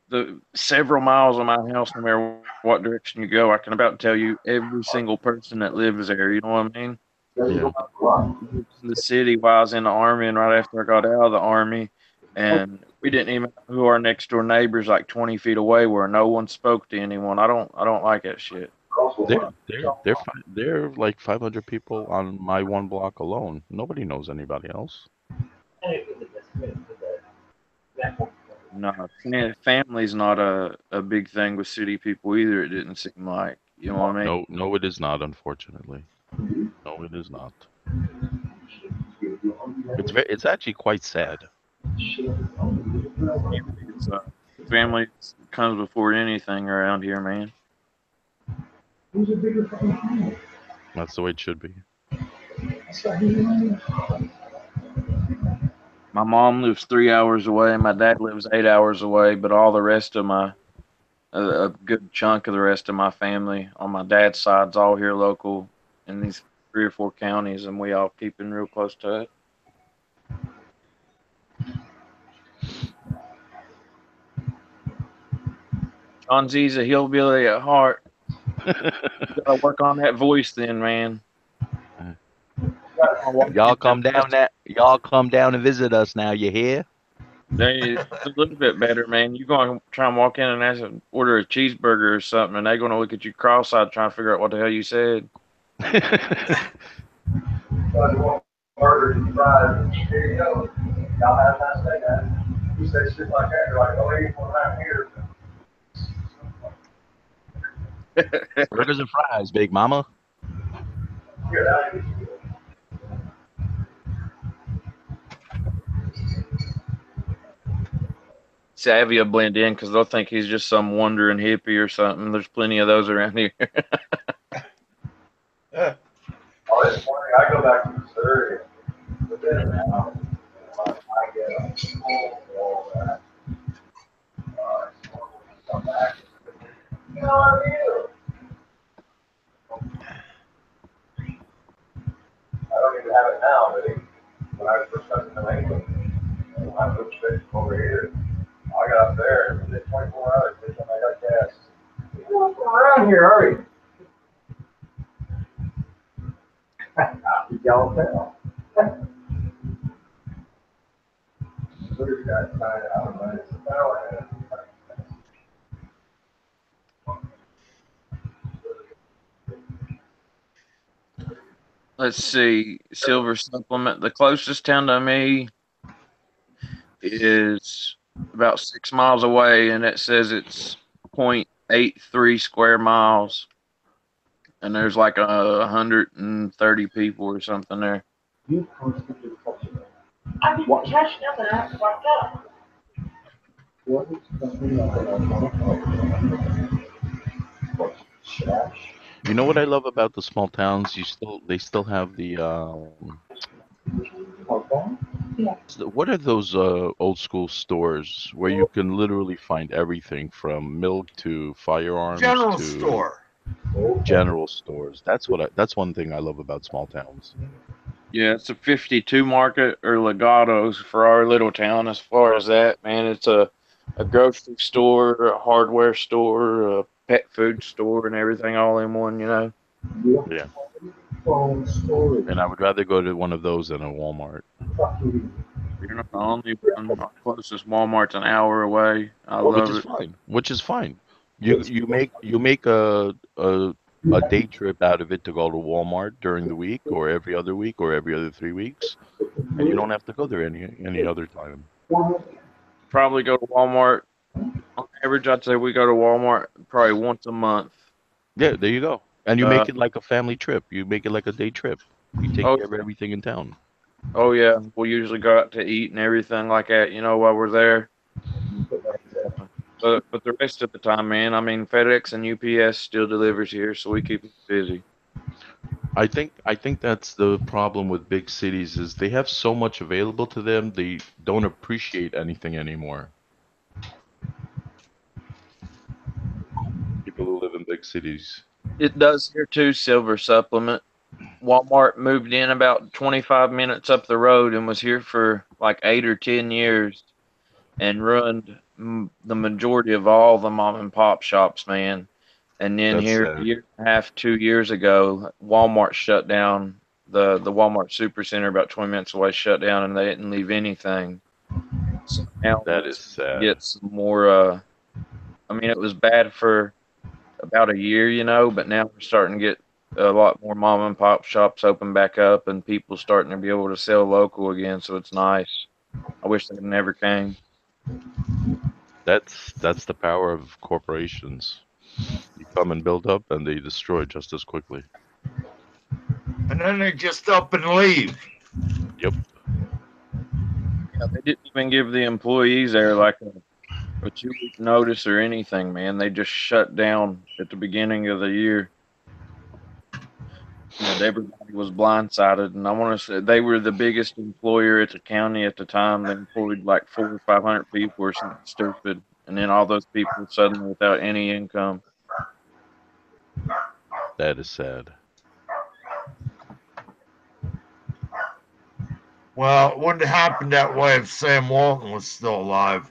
the several miles of my house, no matter what direction you go, I can about tell you every single person that lives there. You know what I mean? Yeah. Moved to the city while I was in the army, and right after I got out of the army, and we didn't even know who our next door neighbors, like 20 feet away, were. No one spoke to anyone. I don't like that shit. They're like 500 people on my one block alone. Nobody knows anybody else. No, family's not a big thing with city people either. It didn't seem like. You know what I mean? No, no, it is not. Unfortunately, no, it is not. It's actually quite sad. It's, family comes before anything around here, man. That's the way it should be. My mom lives 3 hours away. My dad lives 8 hours away. But all the rest of a good chunk of the rest of my family on my dad's side's all here local in these 3 or 4 counties, and we all keeping real close to it. John Z's a hillbilly at heart. You gotta work on that voice then, man. Y'all come down and visit us now. You hear? It's a little bit better, man. You're going to try and walk in and ask to order a cheeseburger or something, and they're going to look at you cross-eyed trying to figure out what the hell you said. Burgers and fries. Here you go. Y'all have a nice day, guys. You say shit like that, you're like, oh, ain't one around here. Burgers and fries, Big Mama. Get out of here. Savvy will blend in because they'll think he's just some wandering hippie or something. There's plenty of those around here. Oh, it's funny. I go back to Missouri, but then now I get a full all that. Come back. How are you? I don't even have it now, but when I first got to New England, I moved straight from over here. I got up there and within 24 hours, every time I got gas. You're not from around here, are you? Y'all tell. These guys find out, man. It's a power. Let's see. Silver Supplement. The closest town to me is about 6 miles away, and it says it's 0.83 square miles. And there's like 130 people or something there. I didn't catch nothing. I have to walk up. You know what I love about the small towns? They still have the what are those old school stores where you can literally find everything from milk to firearms General to store. general stores? That's one thing I love about small towns. Yeah, it's a 52 market or Legato's for our little town. As far as that, man, it's a grocery store, a hardware store, a pet food store, and everything all in one, you know. Yeah. And I would rather go to one of those than a Walmart. You're not the only one. Our closest Walmart's an hour away. I Which love is it. fine. Which is fine. You make a day trip out of it to go to Walmart during the week or every other week or every other 3 weeks, and you don't have to go there any other time. Probably go to Walmart. On average, I'd say we go to Walmart probably once a month. Yeah, there you go. And you Uh, make it like a family trip. You make it like a day trip. You take oh, care of everything in town. oh yeah, we'll usually go out to eat and everything like that, you know, while we're there. But the rest of the time, man, I mean, FedEx and UPS still delivers here, so we keep it busy. I think that's the problem with big cities is they have so much available to them, they don't appreciate anything anymore. People who live in big cities. It does here too, Silver Supplement. Walmart moved in about 25 minutes up the road and was here for like 8 or 10 years and ruined the majority of all the mom and pop shops, man. And then That's here, a sad. year and a half, 2 years ago, Walmart shut down. The Walmart Supercenter about 20 minutes away shut down, and they didn't leave anything. So now That is let's sad. get some more. I mean, it was bad for about a year, you know, but now we're starting to get a lot more mom and pop shops open back up, and people starting to be able to sell local again. So it's nice. I wish they never came. That's the power of corporations. You come and build up, and they destroy just as quickly. And then they just up and leave. Yep. Yeah, they didn't even give the employees there like a 2 week notice or anything, man. They just shut down at the beginning of the year. And everybody was blindsided. And I want to say they were the biggest employer at the county at the time. They employed like 400 or 500 people or something stupid. And then all those people suddenly without any income. That is sad. Well, it wouldn't have happened that way if Sam Walton was still alive.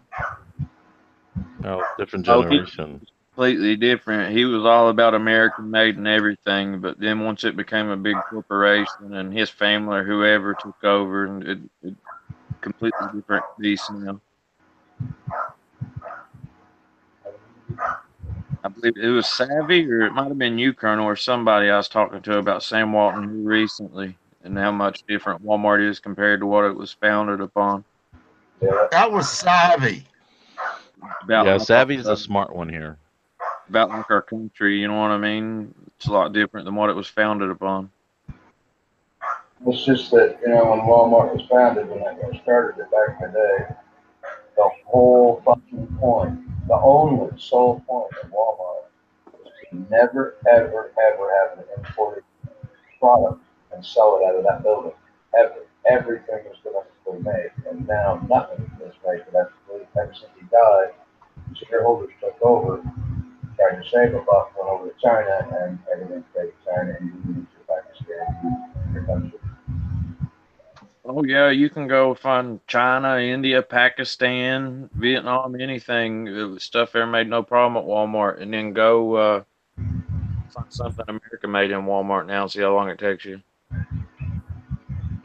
No, different Oh, he generation. was completely different. He was all about American made and everything. But then once it became a big corporation and his family or whoever took over, and it completely different beast now. I believe it was Savvy, or it might have been you, Colonel, or somebody I was talking to about Sam Walton recently and how much different Walmart is compared to what it was founded upon. Yeah, That was Savvy. About Yeah, like Savvy's the smart one here. about like our country, you know what I mean? It's a lot different than what it was founded upon. it's just that, when Walmart was founded, when I started it back in the day, the whole fucking point, the only sole point of Walmart was to never, ever, ever have an imported product and sell it out of that building. Ever. Everything was domestically made. And now nothing is made domestically. Ever since he died, shareholders took over, tried to save a buck, went over to China, and everything's made in China, and Indonesia, Pakistan, your country. Oh yeah, you can go find China, India, Pakistan, Vietnam, anything stuff there made no problem at Walmart, and then go find something American made in Walmart now and see how long it takes you.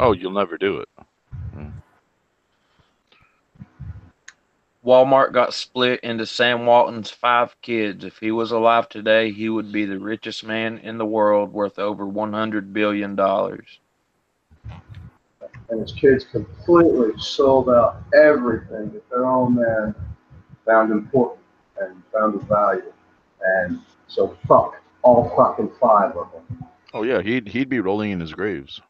Oh, you'll never do it. Walmart got split into Sam Walton's 5 kids. If he was alive today, he would be the richest man in the world, worth over $100 billion. And his kids completely sold out everything that their own man found important and found of value. And so fuck all fucking 5 of them. Oh yeah, he'd be rolling in his graves.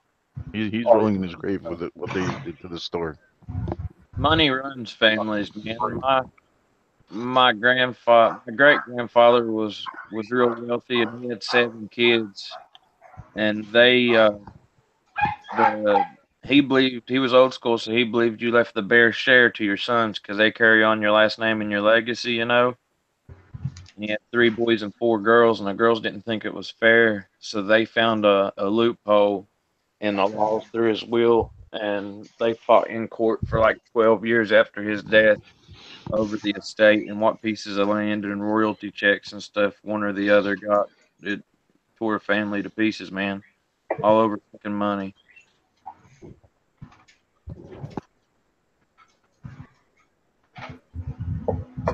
He's Oh, rolling in his grave with it, what they did to the store. Money runs families, man. My great grandfather was real wealthy, and he had 7 kids, and the he believed he was old school, so he believed you left the bare share to your sons because they carry on your last name and your legacy, you know. And he had 3 boys and 4 girls, and the girls didn't think it was fair, so they found a loophole in the laws through his will, and they fought in court for like 12 years after his death over the estate and what pieces of land and royalty checks and stuff one or the other got. It tore a family to pieces, man. All over fucking money.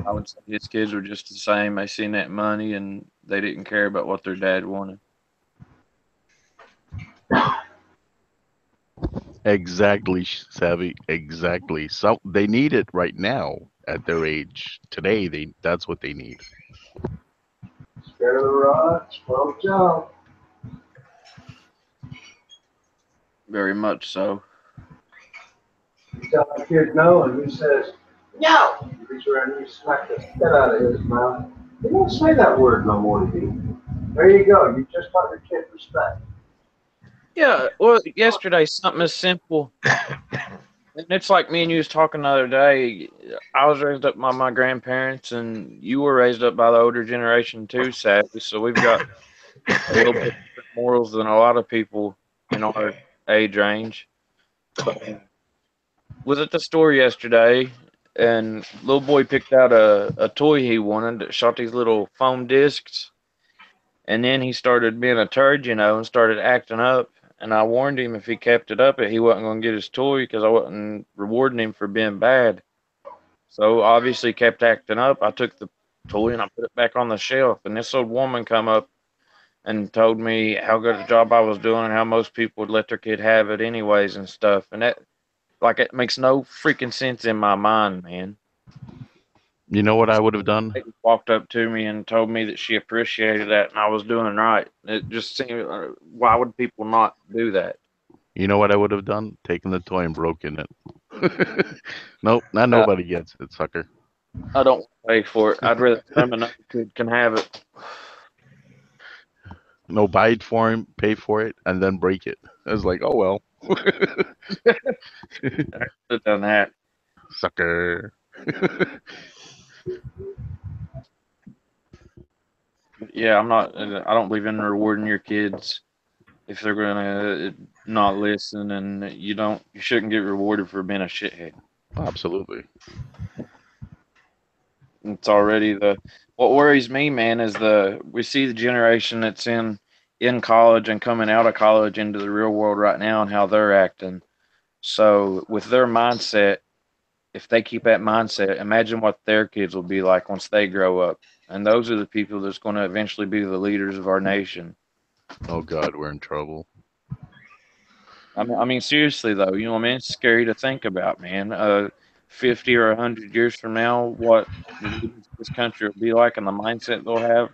I would say his kids were just the same. They seen that money and they didn't care about what their dad wanted. Exactly, Savvy. Exactly. So they need it right now at their age. Today, that's what they need. scared of the rocks, well, Joe. Very much so. You tell my kid no, and he says, no. You reach around and you smack the shit out of his mouth. You don't say that word no more to you. There you go. You just taught your kid respect. Yeah, well, yesterday something as simple, and it's like me and you was talking the other day. I was raised up by my grandparents, and you were raised up by the older generation too, sadly. So we've got a little bit different morals than a lot of people in our age range. But was at the store yesterday, and little boy picked out a toy he wanted that shot these little foam discs, and then he started being a turd, you know, and started acting up. And I warned him if he kept it up, he wasn't going to get his toy because I wasn't rewarding him for being bad. So obviously kept acting up. I took the toy and I put it back on the shelf. And this old woman come up and told me how good a job I was doing and how most people would let their kid have it anyways and stuff. And that, like, it makes no freaking sense in my mind, man. You know what I would have done? Lady walked up to me and told me that she appreciated that and I was doing right. It just seemed, why would people not do that? You know what I would have done? Taken the toy and broken it. Nope, not Uh, nobody gets it, sucker. I don't pay for it. I'd rather them another kid can have it. No, buy it for him, pay for it, and then break it. I was like, oh well, I should have done that. sucker. But yeah, I'm not. I don't believe in rewarding your kids if they're gonna not listen, and you don't. You shouldn't get rewarded for being a shithead. Absolutely. It's already the. What worries me, man, is we see the generation that's in college and coming out of college into the real world right now and how they're acting. So with their mindset, if they keep that mindset, imagine what their kids will be like once they grow up. And those are the people that's going to eventually be the leaders of our nation. Oh God, we're in trouble. I mean, seriously though, you know what I mean? It's scary to think about, man. 50 or 100 years from now, what the leaders of this country will be like and the mindset they'll have.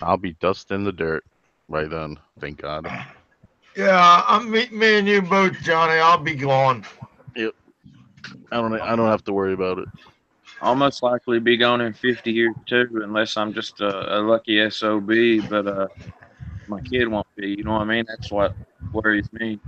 I'll be dust in the dirt by then. Thank God. Yeah, me and you both, Johnny. I'll be gone. Yep. I don't have to worry about it. I'll most likely be gone in 50 years too, unless I'm just a lucky SOB. But my kid won't be. You know what I mean? That's what worries me.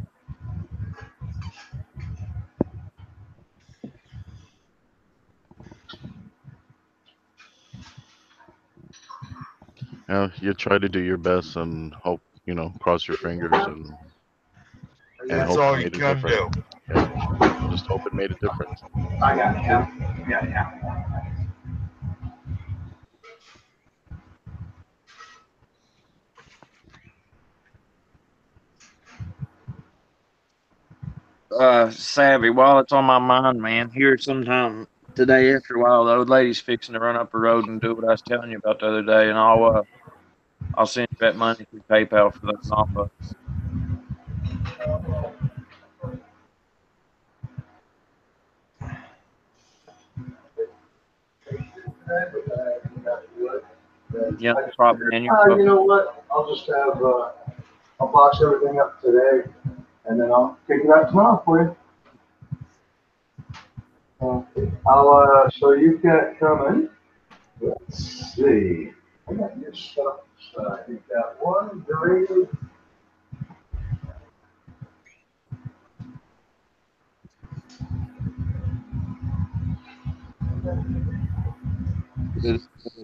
You try to do your best and hope, cross your fingers and That's hope it all you made a can difference. do. Yep. Just hope it made a difference. I got it. Yeah. Savvy, while it's on my mind, man, here sometime today after a while, the old lady's fixing to run up the road and do what I was telling you about the other day, and I'll send you that money through PayPal for those envelopes. Yeah, no problem, man. You're You welcome. know what? I'll just have, I'll box everything up today, and then I'll kick it out tomorrow for you. So you've got coming, let's see. I got your stuff, you've got one, three.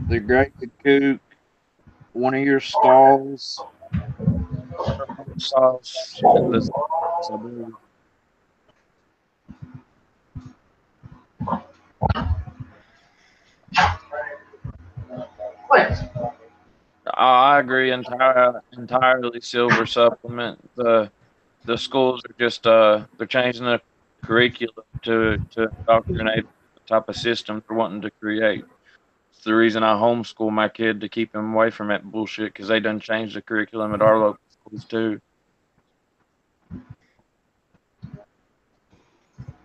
The Great Cook, one of your stalls, sauce, and the I believe. Thanks. I agree entirely. Silver supplement. The schools are just they're changing the curriculum to indoctrinate the type of system they're wanting to create. It's the reason I homeschool my kid to keep him away from that bullshit because they done changed the curriculum at our local schools too.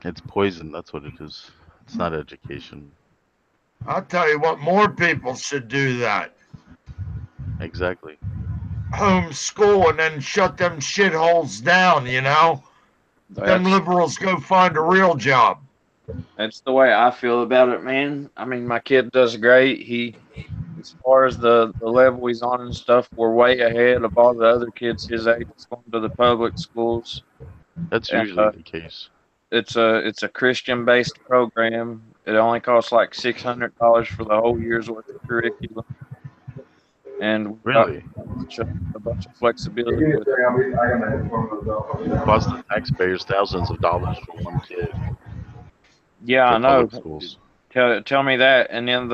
It's poison. That's what it is. It's not education. I'll tell you what, more people should do that. Exactly. Homeschool and then shut them shitholes down, Them That's liberals go find a real job. that's the way I feel about it, man. I mean, my kid does great. As far as the level he's on and stuff, we're way ahead of all the other kids his age that's going to the public schools. That's And usually the case. it's a Christian based program. It only costs like $600 for the whole year's worth of curriculum, and we've got Really? a bunch of Give flexibility me a with it. second, I got my headphones It off. costs the taxpayers thousands of dollars for one kid Yeah, for I know. public schools. Tell me that. And then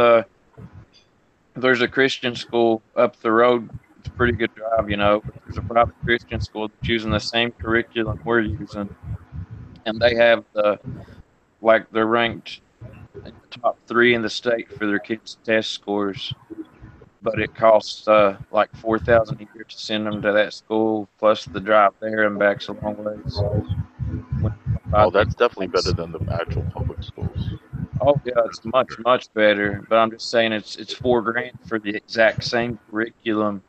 there's a Christian school up the road. It's a pretty good drive. But there's a private Christian school that's using the same curriculum we're using, and they have they're ranked in the top three in the state for their kids' test scores. But it costs like 4,000 a year to send them to that school, plus the drive there and back's a long ways. Oh, that's definitely better than the actual public schools. Oh yeah, it's That's for much sure. much better. But I'm just saying it's $4,000 for the exact same curriculum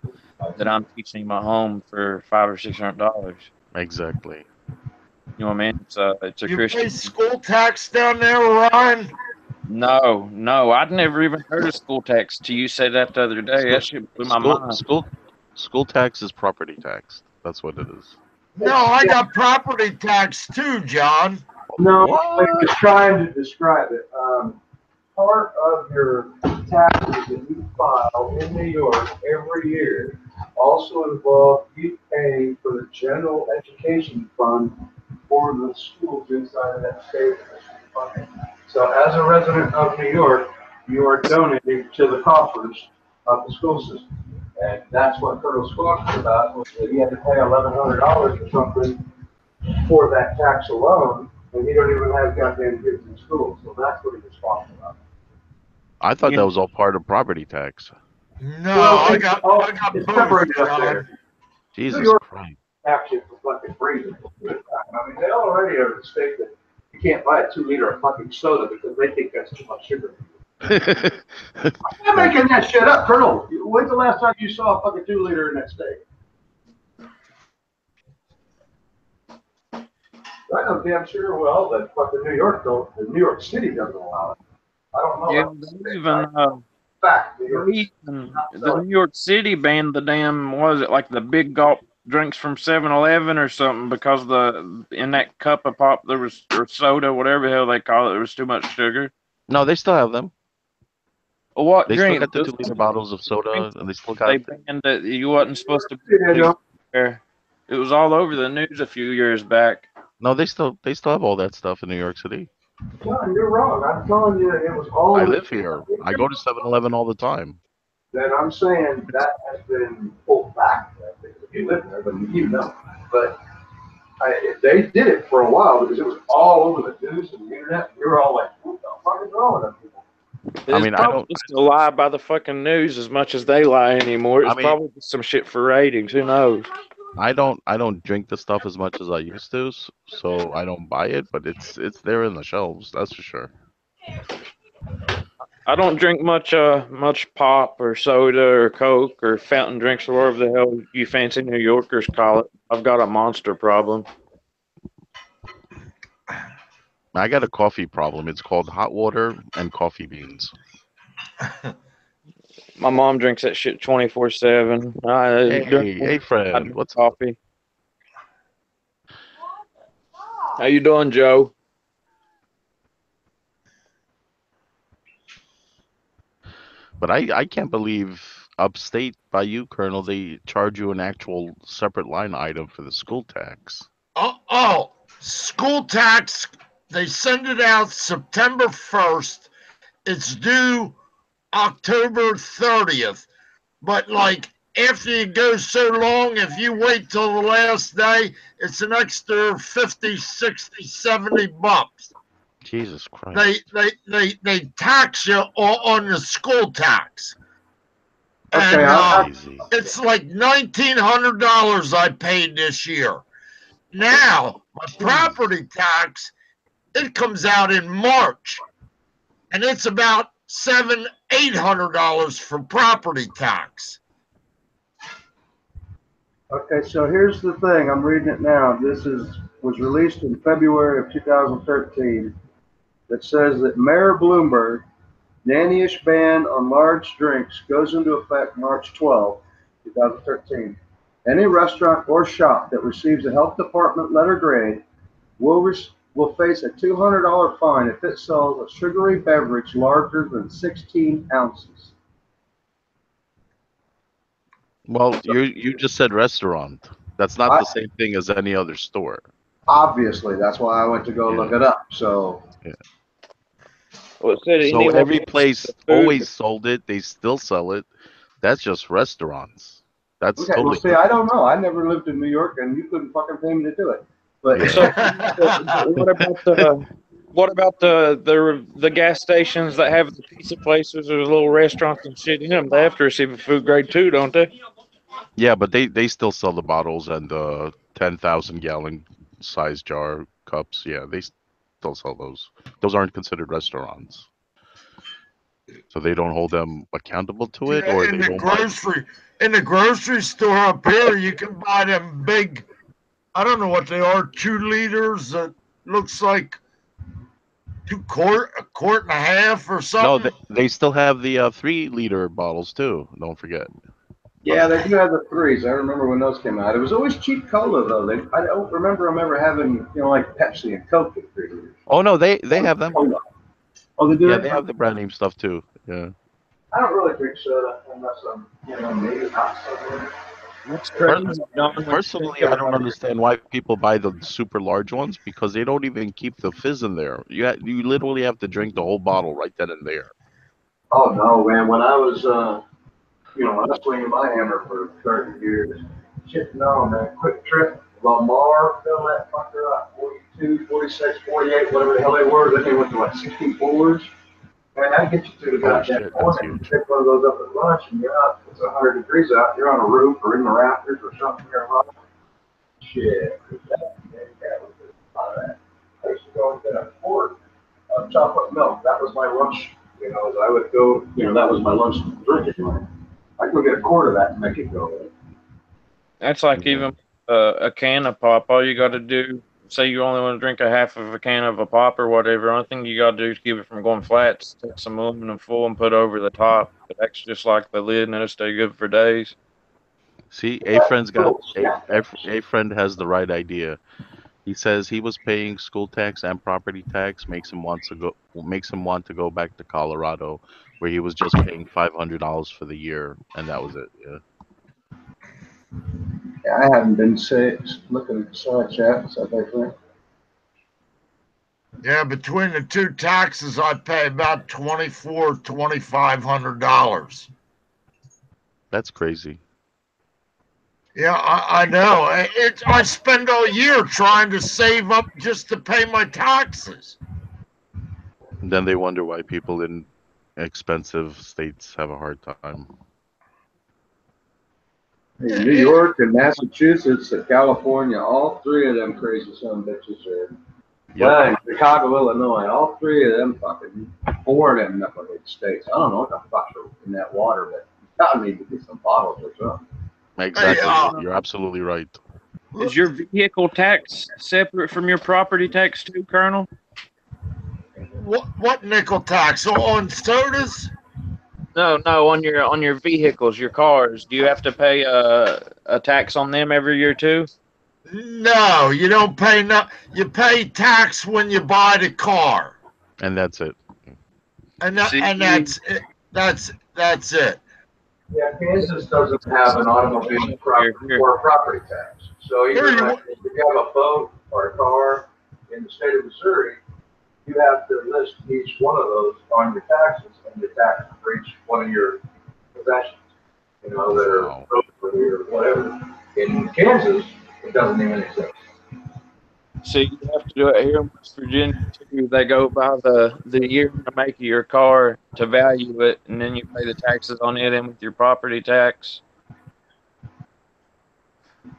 that I'm teaching him at home for $500 or $600. Exactly. You know what I mean? It's a You pay Christian. school tax down there, Ryan? No, I'd never even heard of school tax till you said that the other day. That shit blew my mind. School tax is property tax. That's what it is. No, I got property tax too, John. No, What? I was trying to describe it. Part of your taxes that you file in New York every year also involve you paying for the general education fund for the schools inside of that state. So as a resident of New York, you are donating to the coffers of the school system. And that's what Colonel talking about, was that he had to pay $1,100 or something for that tax alone, and you don't even have goddamn kids in school. So that's what he was talking about. I thought You that know, was all part of property tax. No, Well, I got it's both, separated up John. there. New Jesus York Christ. actually for fucking free. I mean, they already are the state that you can't buy a 2 liter of fucking soda because they think that's too much sugar. I'm not making that shit up, Colonel. When's the last time you saw a fucking 2 liter in that state? I know damn sure well that fucking New York don't, the New York City doesn't allow it. I don't know. yeah, That's fact. New York City not the selling. New York City banned the damn, was it like the big gulp drinks from 7-Eleven or something because in that cup of pop there was, or soda, whatever the hell they call it, there was too much sugar. No, they still have them. Well, what They still drink? got the 2 liter bottles of soda, and they still They got. banned that you wasn't supposed to Yeah, be no, there. It was all over the news a few years back. No, they still have all that stuff in New York City. John, you're wrong. I'm telling you, it was all I over. live here. I go to 7-Eleven all the time. Then I'm saying that has been pulled back. If you live there, then you know. But they did it for a while because it was all over the news and the internet. We were all like, what the fuck is wrong with them people? I It's mean, I probably don't. just a lie by the fucking news as much as they lie anymore. I It's mean, probably just some shit for ratings. Who knows? I don't drink the stuff as much as I used to, so I don't buy it. But it's there in the shelves. That's for sure. I don't drink much pop or soda or Coke or fountain drinks or whatever the hell you fancy New Yorkers call it. I've got a monster problem. I got a coffee problem. It's called hot water and coffee beans. My mom drinks that shit 24/7. I Hey, I friend, drink what's up? coffee. How you doing, Joe? But I can't believe upstate by you, Colonel, they charge you an actual separate line item for the school tax. Oh, school tax. They send it out September 1st. It's due October 30th. But like after it goes so long, if you wait till the last day, it's an extra 50, 60, 70 bucks. Jesus Christ. They tax you on the school tax. Okay, And Crazy. it's like $1,900 I paid this year. Now, my property tax, it comes out in March, and it's about $700-800 for property tax. Okay, so here's the thing. I'm reading it now. Was released in February of 2013. That says that Mayor Bloomberg Nannyish ban on large drinks goes into effect March 12, 2013. Any restaurant or shop that receives a health department letter grade will face a $200 fine if it sells a sugary beverage larger than 16 ounces. Well, you just said restaurant. That's not I, the same thing as any other store. obviously, that's why I went to go Yeah. look it up. So, Yeah. Well, it said So anyone every gets place the food. always sold it. They still sell it. That's just restaurants. That's okay, well, totally see, I different. don't know. I never lived in New York, and you couldn't fucking pay me to do it. But Yeah. So, what about the gas stations that have the pizza places or the little restaurants and shit in them? They have to receive a food grade too, don't they? Yeah, but they still sell the bottles and the 10,000 gallon size jar cups. Yeah, they still sell those. Those aren't considered restaurants. So they don't hold them accountable to it, or Yeah, they don't buy them. in the grocery store up here, you can buy them big. I don't know what they are, 2 liters. That looks like a quart and a half or No, something. they still have the 3 liter bottles too. Don't forget. Yeah, they do have the threes. I remember when those came out. It was always cheap cola though. I don't remember them ever having, like Pepsi and Coke at 3 liters. Oh no, they have them. Cola. Oh, they do Yeah, it? they have the brand name stuff too. Yeah. I don't really drink soda unless I'm, maybe hot soda. That's Per- crazy, Don. When you think Personally, I don't understand why people buy the super large ones because they don't even keep the fizz in there. You literally have to drink the whole bottle right then and there. Oh no, man! When I was, when I was swinging my hammer for 30 years, shit, no, man. Quick Trip, Lamar, fill that fucker up. 42, 46, 48, whatever the hell they were. Then they went to like 64s. Man, that gets you to the Holy goddamn shit, that's corner. You huge. pick one of those up at lunch, and you're out. It's 100 degrees out. You're on a roof or in the rafters or something. You're hot. Shit, that was a lot of that. I used to go and get a quart of chocolate milk. That was my lunch. I would go. That was my lunch drinking line. I'd go get a quart of that and make it go. that's like Yeah. even a can of pop. All you got to do, say you only want to drink a half of a can of a pop or whatever. Only thing you got to do is keep it from going flat. Is take some aluminum foil and put over the top. It acts just like the lid, and it'll stay good for days. See, a friend's got Little snack packs. a friend has the right idea. He says he was paying school tax and property tax, makes him want to go back to Colorado, where he was just paying $500 for the year, and that was it. Yeah. Yeah, I haven't been looking at side chats. I think. Yeah, between the two taxes, I pay about $2,500. That's crazy. Yeah, I know. I spend all year trying to save up just to pay my taxes. And then they wonder why people in expensive states have a hard time. In New York and Massachusetts and California, all three of them crazy son of bitches are. Yep. Well, in Chicago, Illinois, all three of them fucking, four of them knucklehead states. I don't know what the fuck's in that water, but gotta need to get some bottles or something. Hey, Exactly. You're absolutely right. Is your vehicle tax separate from your property tax too, Colonel? what nickel tax on sodas? No, no, on your vehicles, your cars. Do you have to pay a tax on them every year too? No, you don't pay. No, you pay tax when you buy the car, And that's it. and See, that's it. That's it. Yeah, Kansas doesn't have an automobile here. or a property tax. So Here even you if you have a boat or a car in the state of Missouri, you have to list each one of those on your taxes and your tax for each one of your possessions, that are Wow. property or whatever. In Kansas, it doesn't even exist. See, you have to do it here in West Virginia too. They go by the year and the make of your car to value it, and then you pay the taxes on it and with your property tax.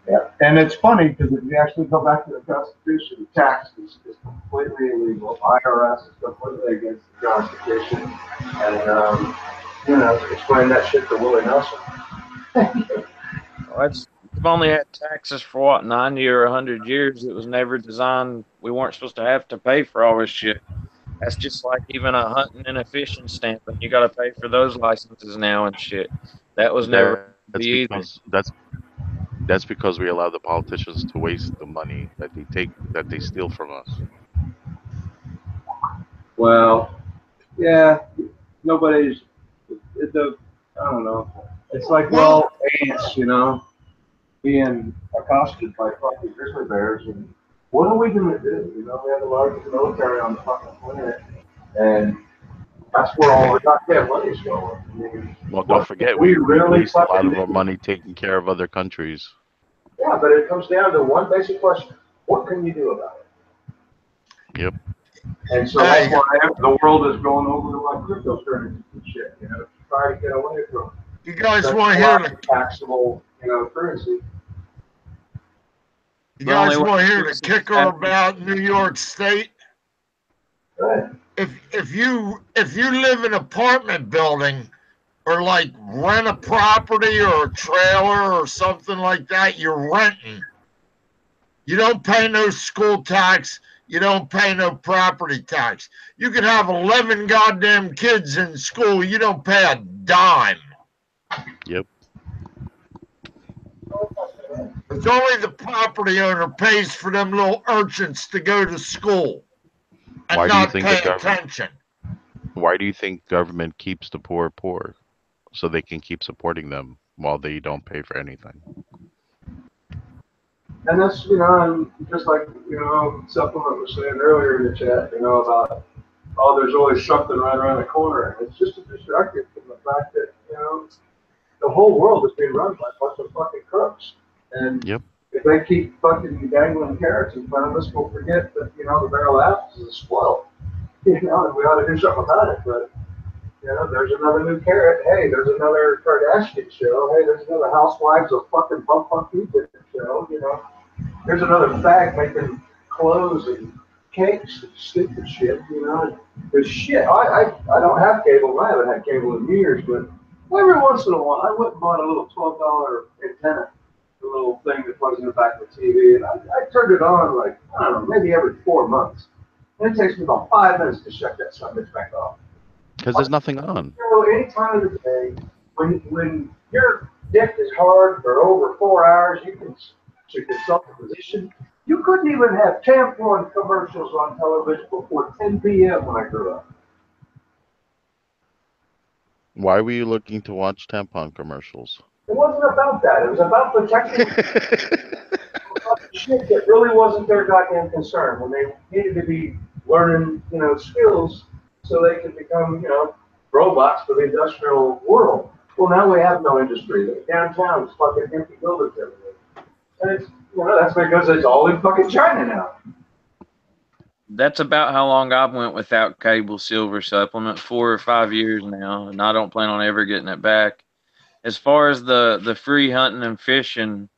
Yeah, and it's funny because if you actually go back to the Constitution, tax is completely illegal. IRS is completely against the Constitution, and explain that shit to Willie Nelson. We've only had taxes for what 90 or 100 years. It was never designed. We weren't supposed to have to pay for all this shit. That's just like even a hunting and a fishing stamp, and you got to pay for those licenses now and shit. That was never That's be either. because that's because we allow the politicians to waste the money that they steal from us. Well, yeah, nobody's. I don't know. It's like we're all ants, being accosted by fucking grizzly bears, and what are we gonna do? We have the largest military on the fucking planet, and that's where all the goddamn money's going. I mean, Well, don't what forget we we really waste a lot fucking of our do? money taking care of other countries. Yeah, but it comes down to one basic question: what can you do about it? Yep. And so that's why the world is going over to like cryptocurrency and shit, to try to get away from You guys such want to hear taxable, currency. You The only guys way want to hear this the is kicker happening- about New York State? Right. If you live in an apartment building or like rent a property or a trailer or something like that, you're renting. You don't pay no school tax. You don't pay no property tax. You can have 11 goddamn kids in school. You don't pay a dime. Yep. It's only the property owner pays for them little urchins to go to school and Why do you not think the pay government? attention. Why do you think government keeps the poor poor, so they can keep supporting them while they don't pay for anything? And that's, and just like, Supplement was saying earlier in the chat, about, oh, there's always something right around the corner. And it's just a distraction from the fact that, the whole world is being run by a bunch of fucking crooks. And Yep. if they keep fucking dangling carrots in front of us, we'll forget that, the barrel of apples is spoiled. And we ought to do something about it. But, there's another new carrot. Hey, there's another Kardashian show. Hey, there's another Housewives of fucking Bumfuck Egypt show. There's another fag making clothes and cakes and stupid shit, There's shit. I don't have cable. I haven't had cable in years, but every once in a while, I went and bought a little $12 antenna, the little thing that plugs in the back of the TV, and I turned it on like, I don't know, maybe every 4 months. And it takes me about 5 minutes to shut that son bitch back off. Because there's nothing on. Any time of the day, when your dick is hard for over 4 hours, you can consult a physician. You couldn't even have tampon commercials on television before 10 p.m. when I grew up. Why were you looking to watch tampon commercials? It wasn't about that. It was about protecting shit that really wasn't their goddamn concern when they needed to be learning, skills so they could become, robots for the industrial world. Well, now we have no industry. Downtown is fucking empty buildings everywhere. And it's, that's because it's all in fucking China now. That's about how long I've went without cable silver supplement, 4 or 5 years now, and I don't plan on ever getting it back. As far as the free hunting and fishing,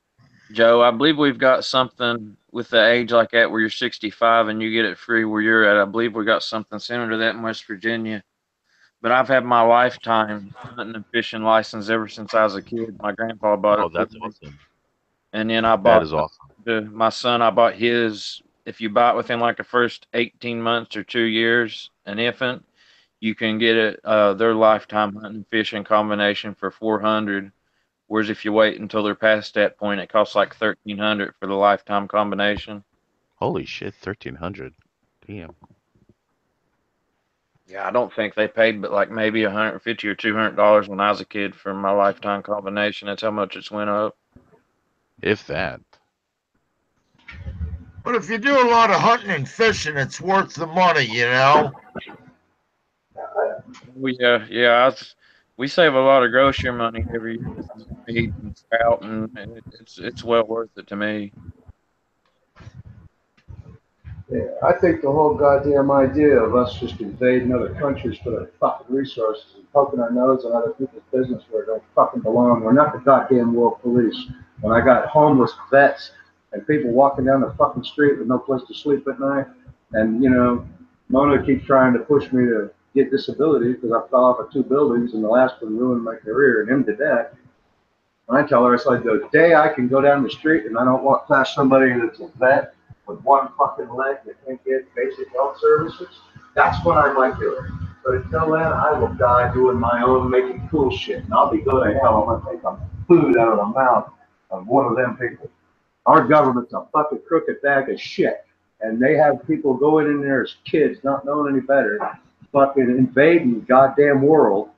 Joe, I believe we've got something with the age like that where you're 65 and you get it free where you're at. I believe we got something similar to that in West Virginia. But I've had my lifetime hunting and fishing license ever since I was a kid. My grandpa bought Oh, it for that's me. awesome. And then I That bought is awesome. my son, I bought his. If you buy it within like the first 18 months or 2 years, an infant, you can get it their lifetime hunting and fishing combination for 400. Whereas if you wait until they're past that point, it costs like 1,300 for the lifetime combination. Holy shit, 1,300. Damn. Yeah, I don't think they paid, but like maybe $150 or $200 when I was a kid for my lifetime combination. That's how much it's went up. If that. But if you do a lot of hunting and fishing, it's worth the money, We save a lot of grocery money every year with meat and trout, and it's well worth it to me. Yeah, I think the whole goddamn idea of us just invading other countries for their fucking resources and poking our nose in other people's business where it don't fucking belong. We're not the goddamn world police. When I got homeless vets and people walking down the fucking street with no place to sleep at night, and Mona keeps trying to push me to get disability because I fell off of 2 buildings and the last one ruined my career and him did that. And I tell her, it's like the day I can go down the street and I don't walk past somebody that's a vet with one fucking leg that can't get basic health services, that's when I might do it. But until then, I will die doing my own making cool shit. And I'll be going to hell. I'm going to take the food out of the mouth of one of them people. Our government's a fucking crooked bag of shit. And they have people going in there as kids, not knowing any better, fucking invading the goddamn world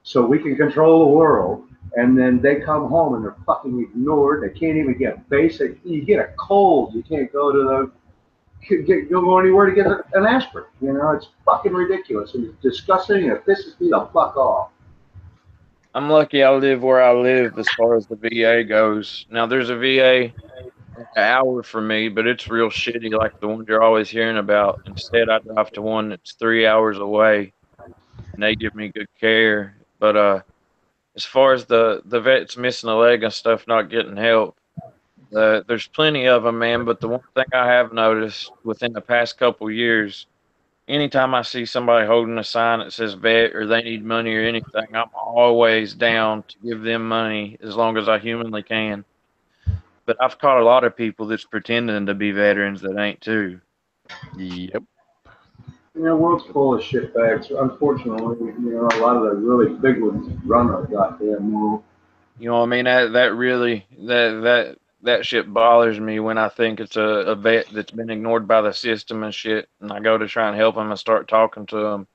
so we can control the world. And then they come home and they're fucking ignored. They can't even get basic. You get a cold, you can't go to go anywhere to get an aspirin. It's fucking ridiculous and it's disgusting and it pisses me the fuck off. I'm lucky I live where I live as far as the VA goes. Now there's a VA like an hour from me, but it's real shitty like the ones you're always hearing about. Instead, I drive to one that's 3 hours away, and they give me good care. But as far as the vets missing a leg and stuff not getting help, there's plenty of them, man. But the one thing I have noticed within the past couple years, anytime I see somebody holding a sign that says vet or they need money or anything, I'm always down to give them money as long as I humanly can. But I've caught a lot of people that's pretending to be veterans that ain't too. Yep. World's full of shitbags. Unfortunately, a lot of the really big ones run a goddamn world. You know what I mean? That really that shit bothers me when I think it's a vet that's been ignored by the system and shit, and I go to try and help them and start talking to them,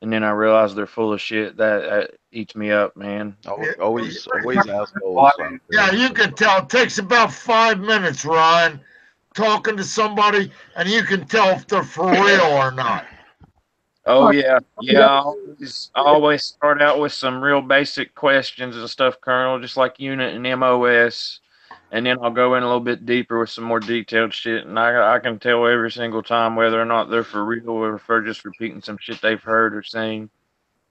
and then I realize they're full of shit. That eats me up, man. Yeah, Always assholes out yeah, there. you can tell. It takes about 5 minutes, Ryan, talking to somebody, and you can tell if they're for real or not. Oh Oh, yeah, yeah. yeah. I always start out with some real basic questions and stuff, Colonel, just like unit and MOS, and then I'll go in a little bit deeper with some more detailed shit, and I can tell every single time whether or not they're for real or if they're just repeating some shit they've heard or seen.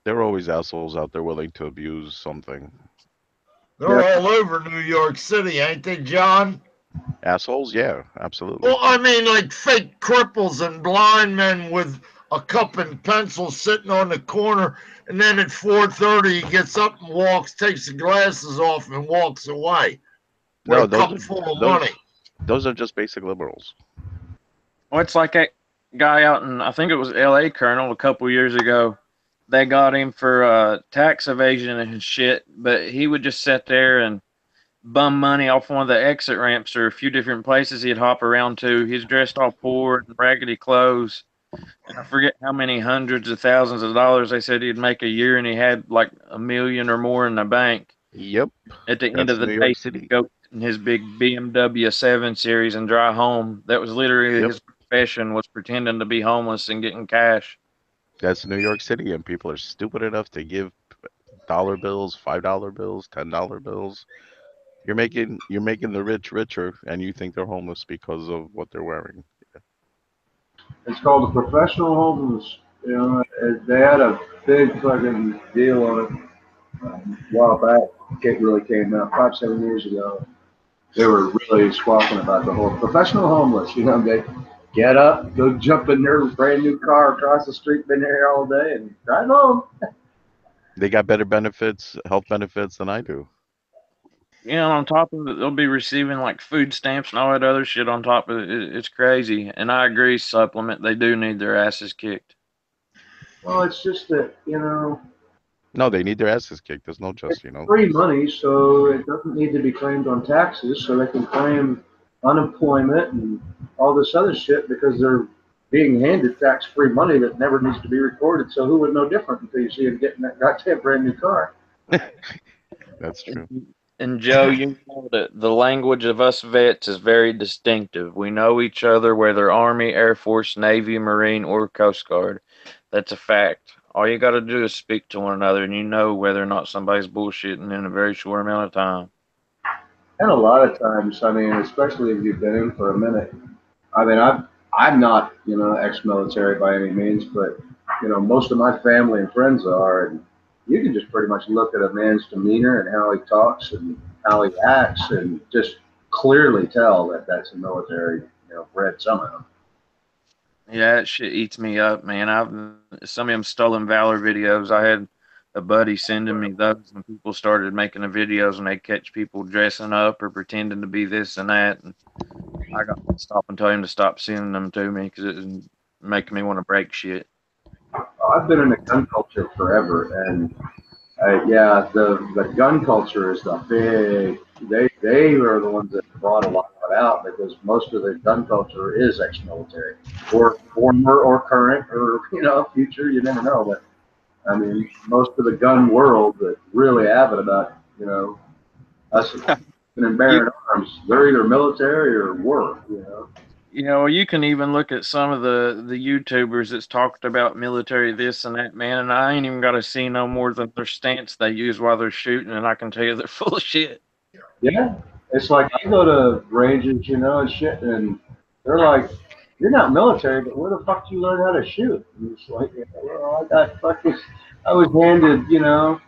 There are always assholes out there willing to abuse something. They're all over New York City, ain't they, John? Assholes, yeah, absolutely. Well, I mean, like fake cripples and blind men with a cup and pencil sitting on the corner, and then at 4:30 he gets up and walks, takes the glasses off, and walks away with No, a cup full of money. those are just basic liberals. Well, it's like that guy out in I think it was L.A. Colonel a couple years ago. They got him for tax evasion and shit, but he would just sit there and bum money off one of the exit ramps or a few different places he'd hop around to. He's dressed all poor and raggedy clothes. And I forget how many hundreds of thousands of dollars they said he'd make a year, and he had like a million or more in the bank. Yep, At the end of that's the New day, York City. he'd go in his big BMW 7 Series and drive home. That was literally Yep, his profession, was pretending to be homeless and getting cash. that's New York City, and people are stupid enough to give dollar bills, $5 bills, $10 bills. You're making the rich richer, and you think they're homeless because of what they're wearing. It's called the professional homeless. They had a big fucking deal on it a while back. It really came out 5, 7 years ago. They were really squawking about the whole professional homeless. They get up, go jump in their brand new car across the street, been there all day, and drive home. They got better benefits, health benefits than I do. You know, on top of it, they'll be receiving like food stamps and all that other shit on top of it. It's crazy. And I agree, supplement. They do need their asses kicked. Well, it's just that No, they need their asses kicked. There's no it's just. free money, so it doesn't need to be claimed on taxes, so they can claim unemployment and all this other shit because they're being handed tax-free money that never needs to be recorded. So who would know different until you see them getting that goddamn brand new car? That's true. And Joe, you know that the language of us vets is very distinctive. We know each other, whether Army, Air Force, Navy, Marine, or Coast Guard. That's a fact. All you got to do is speak to one another, and you know whether or not somebody's bullshitting in a very short amount of time. And a lot of times, I mean, especially if you've been in for a minute. I mean, I'm not, ex-military by any means, but most of my family and friends are, and you can just pretty much look at a man's demeanor and how he talks and how he acts, and just clearly tell that that's a military, bred somehow. Yeah, that shit eats me up, man. Some of them stolen valor videos. I had a buddy sending me those when people started making the videos and they catch people dressing up or pretending to be this and that. And I got to stop and tell him to stop sending them to me because it was making me want to break shit. I've been in the gun culture forever, and yeah, the gun culture is the big. They are the ones that brought a lot of it out because most of the gun culture is ex-military, or former, or current, or future. You never know, but I mean, most of the gun world that really avid about us and You bearing arms, they're either military or were. you can even look at some of the YouTubers that's talked about military this and that, man, and I ain't even got to see no more than their stance they use while they're shooting, and I can tell you they're full of shit. Yeah, it's like I go to ranges, and shit, and they're like, "You're not military, but where the fuck did you learn how to shoot?" And it's like, yeah, well, I was handed,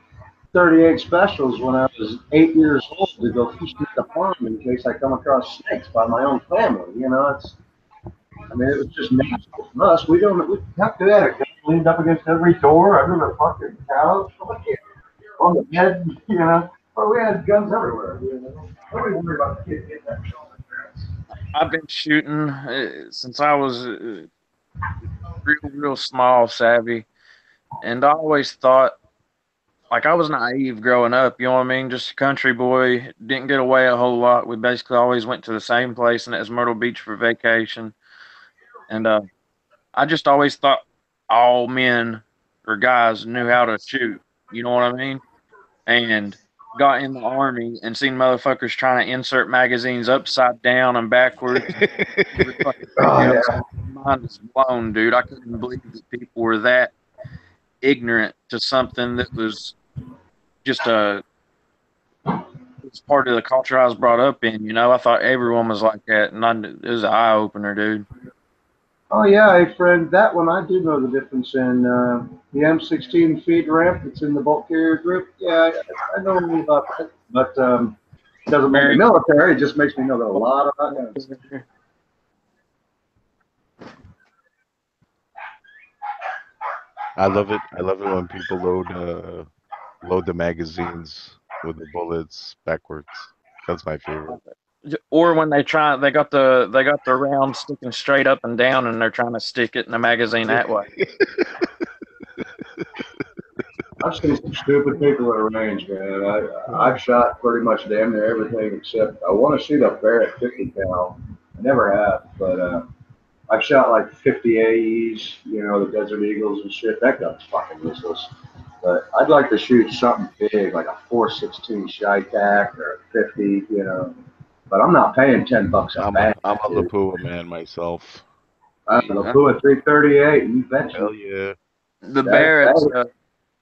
38 specials when I was 8 years old to go fishing at the farm in case I come across snakes by my own family. I mean, it was just natural from us. We have to have a gun leaned up against every door, under the fucking couch, on the bed, Well, we had guns everywhere. Nobody worried about the kid getting that shot in the parents. I've been shooting since I was real small, savvy. And I always thought, like, I was naive growing up, you know what I mean? Just a country boy, didn't get away a whole lot. We basically always went to the same place, and it was Myrtle Beach for vacation. And I just always thought all men or guys knew how to shoot, you know what I mean? And got in the army and seen motherfuckers trying to insert magazines upside down and backwards. Every fucking Oh else. yeah. My mind was blown, dude. I couldn't believe that people were that ignorant to something that was just it's part of the culture I was brought up in. You know, I thought everyone was like that, and it was an eye opener, dude. Oh yeah, hey friend, that one I do know the difference in the M16 feed ramp that's in the bulk carrier group. Yeah, I know a little about that, but it doesn't make me Very military. It just makes me know that a lot about guns. I love it. I love it when people load the magazines with the bullets backwards. That's my favorite. Or when they got the round sticking straight up and down, and they're trying to stick it in the magazine that way. I've seen some stupid people at a range, man. I've shot pretty much damn near everything except I want to shoot a Barrett 50 cal. I never have, but I've shot like 50 AEs, you know, the Desert Eagles and shit. That gun's fucking useless. But I'd like to shoot something big, like a 416 Shytac or a 50, you know. But I'm not paying $10 a bag, I'm a dude. Lapua man myself. I'm a Lapua 338, you bet Hell you. yeah. The That, Barrett's that,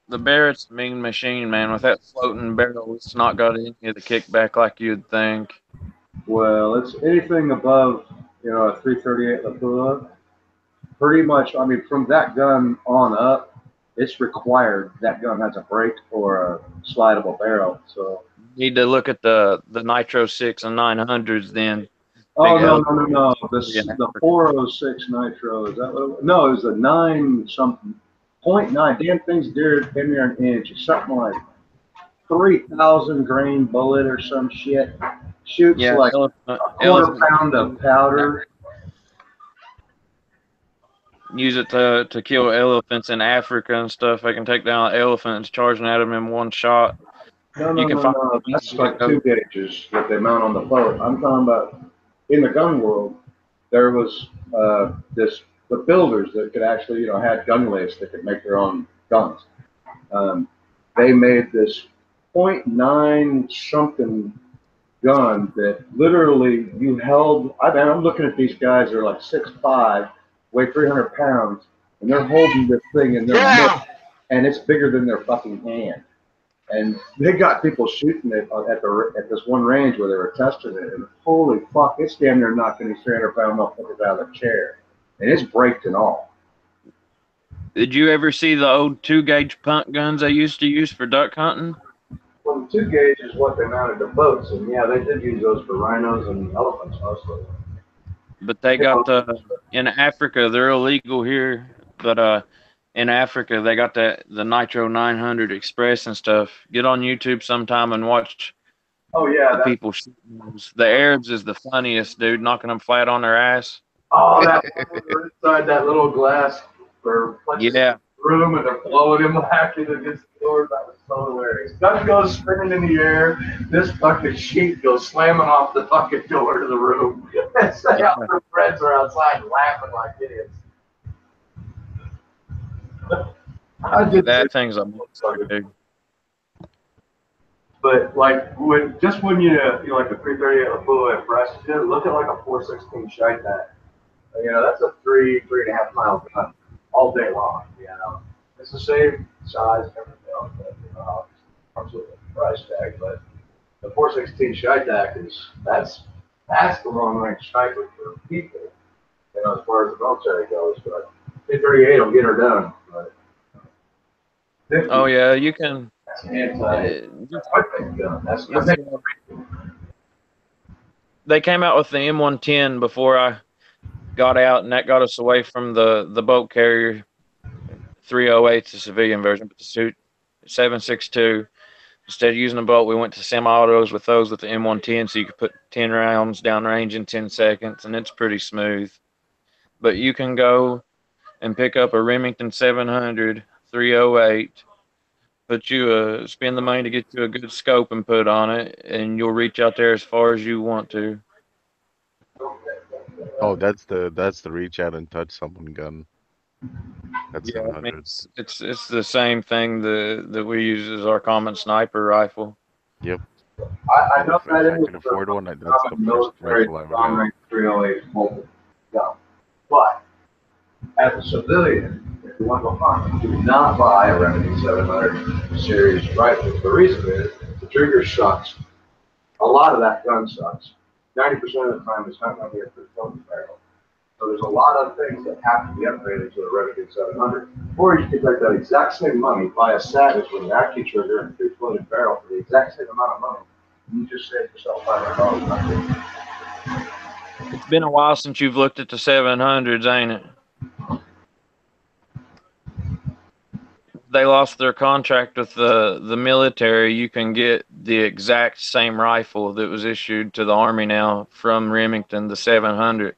the Barrett's a mean machine, man. With that floating barrel, it's not got any of the kickback like you'd think. well, it's anything above, you know, a 338 Lapua. Pretty much, I mean, from that gun on up, it's required that gun has a brake or a slidable barrel. So, Need to look at the Nitro 6 and 900s then. oh Big no, L. no, no, no, the 406 Nitro is that what it was? No, it was a 9 something, point 0.9. Damn thing's damn near an inch. It's something like 3,000 grain bullet or some shit. Shoots Yeah, like a quarter elephant. pound of powder. Use it to kill elephants in Africa and stuff. They can take down elephants charging at them in one shot. No, You no, can no, find no. That's like 2 gauges that they mount on the boat. I'm talking about in the gun world. There was the builders that could actually, you know, had gun lifts that could make their own guns. Um, they made this point nine something gun that literally you held. I'm looking at these guys. They're like 6'5", weigh 300 pounds, and they're holding this thing in their mitt, Yeah. and it's bigger than their fucking hand. And they got people shooting it at this one range where they were testing it, and holy fuck, it's damn near knocking these 300-pound motherfuckers out of the chair, and it's braked and all. Did you ever see the old 2-gauge punt guns they used to use for duck hunting? Well, the 2 gauge is what they mounted to boats, and yeah, they did use those for rhinos and elephants mostly. But they You got know, in Africa. They're illegal here, but in Africa they got the Nitro 900 Express and stuff. Get on YouTube sometime and watch oh yeah, the people shooting those. The Arabs is the funniest, dude, knocking them flat on their ass. that one where inside that little glass or plexiglass Yeah, room, and they're blowing him back against the door. That was so hilarious. Gun goes spinning in the air. This fucking sheet goes slamming off the fucking door to the room. And say yeah. our friends are outside laughing like idiots. I did That thing's a monster, dude. but like when you know, like the 338 Lapua at Fresh, look at like a 416 Shytac. You know, that's a 3.5 mile gun all day long. You know, it's the same size and everything else, but you know, comes with a price tag. But the 416 Shytac that's the long range sniper for people. You know, as far as the military goes, but 338 will get her done. But 50, Oh yeah, you can. that's anti. Just That's my big gun. That's my look big. they came out with the M110 before I got out, and that got us away from the boat carrier 308, the civilian version, but the suit 762. Instead of using a boat, we went to semi-autos with those with the M110, so you could put 10 rounds down range in 10 seconds, and it's pretty smooth. But you can go and pick up a Remington 700 308. Spend the money to get you a good scope and put on it, and you'll reach out there as far as you want to. Oh, that's the reach out and touch someone gun. That's Yeah, I mean 700. it's the same thing that we use as our common sniper rifle. Yep. I And know if that I is could the afford one, that's the common first military rifle I would long have. range 308 multi gun. But as a civilian, if you want to go hunt, do not buy a Remington 700 series rifle. The reason is the trigger sucks. A lot of that gun sucks. 90% of the time, it's not going to be a filter barrel. So there's a lot of things that have to be upgraded to a Remington 700. Or you could take that exact same money, buy a Savage with an active trigger and a three-floated barrel for the exact same amount of money. And you just save yourself $500. It's been a while since you've looked at the 700s, ain't it? They lost their contract with the military. You can get the exact same rifle that was issued to the Army now from Remington, the 700.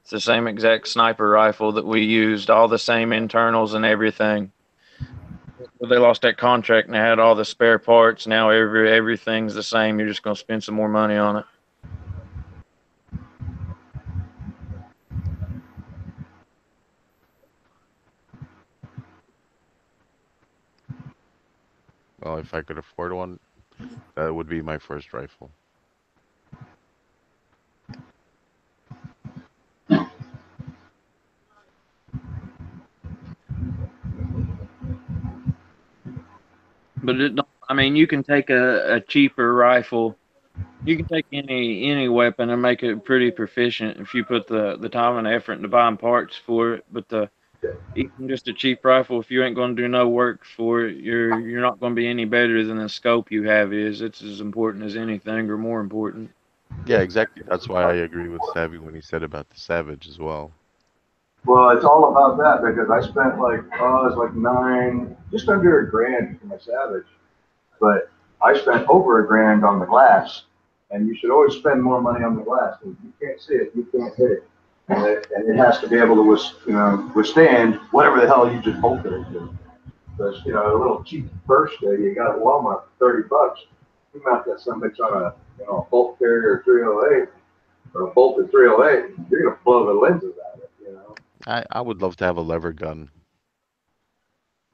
It's the same exact sniper rifle that we used, all the same internals and everything. They lost that contract and they had all the spare parts. Now everything's the same. You're just gonna spend some more money on it. Well, if I could afford one, that would be my first rifle. But I mean, you can take a cheaper rifle. You can take any weapon and make it pretty proficient if you put the time and effort into buying parts for it. But even just a cheap rifle, if you ain't going to do no work for it, you're not going to be any better than the scope you have is. It's as important as anything, or more important. Yeah, exactly. That's why I agree with Savvy when he said about the Savage as well. Well, it's all about that because I spent it was like just under a grand for my Savage. But I spent over a grand on the glass. And you should always spend more money on the glass. If you can't see it, you can't hit it. And it has to be able to withstand whatever the hell you just bolted it to. Because, a little cheap first day you got at Walmart for $30. You mount that some bitch on a bolt carrier 308 or a bolted 308, you're going to blow the lenses out of it. I would love to have a lever gun.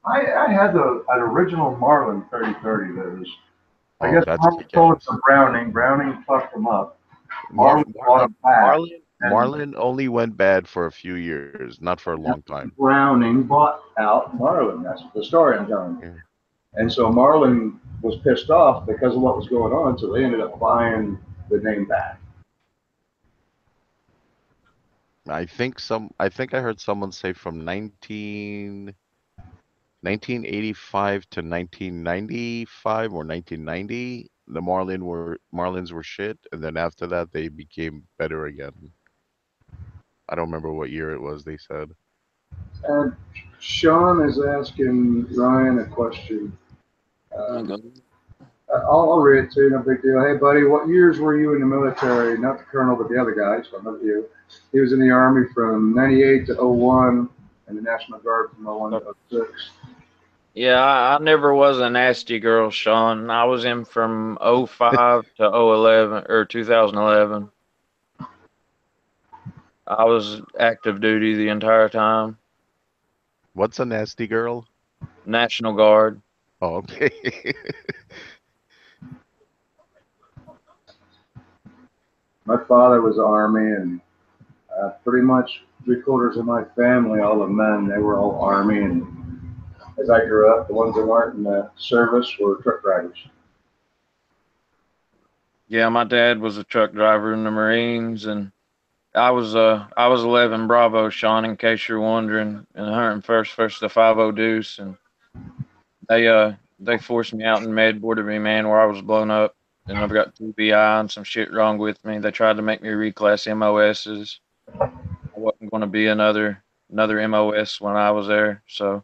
I had an original Marlin 3030 that was, I Oh, guess, that's Marlin kick sold it ass. to Browning. Browning fucked them up. Marlin bought them back. And Marlin only went bad for a few years, not for a long time. Browning bought out Marlin. That's the story I'm telling you. Yeah. And so Marlin was pissed off because of what was going on, so they ended up buying the name back. I think I heard someone say from 1985 to 1995 or 1990, the Marlins were shit, and then after that they became better again. I don't remember what year it was, they said. And Sean is asking Ryan a question. Okay. I'll read it to you, no big deal. Hey, buddy, what years were you in the military? Not the colonel, but the other guy, so not you. He was in the Army from 98 to 01 and the National Guard from 01 to 06. Yeah, I never was a nasty girl, Sean. I was in from 05 to 011 or 2011. I was active duty the entire time. What's a nasty girl? National Guard. Oh, okay. My father was Army, and pretty much three-quarters of my family, all the men, they were all Army. And as I grew up, the ones that weren't in the service were truck drivers. Yeah, my dad was a truck driver in the Marines, and I was 11 Bravo, Sean, in case you're wondering, in the 101st the 50 Deuce, and they forced me out in med, boarded me, man, where I was blown up, and I've got TBI and some shit wrong with me. They tried to make me reclass MOSs. I wasn't going to be another MOS when I was there, so.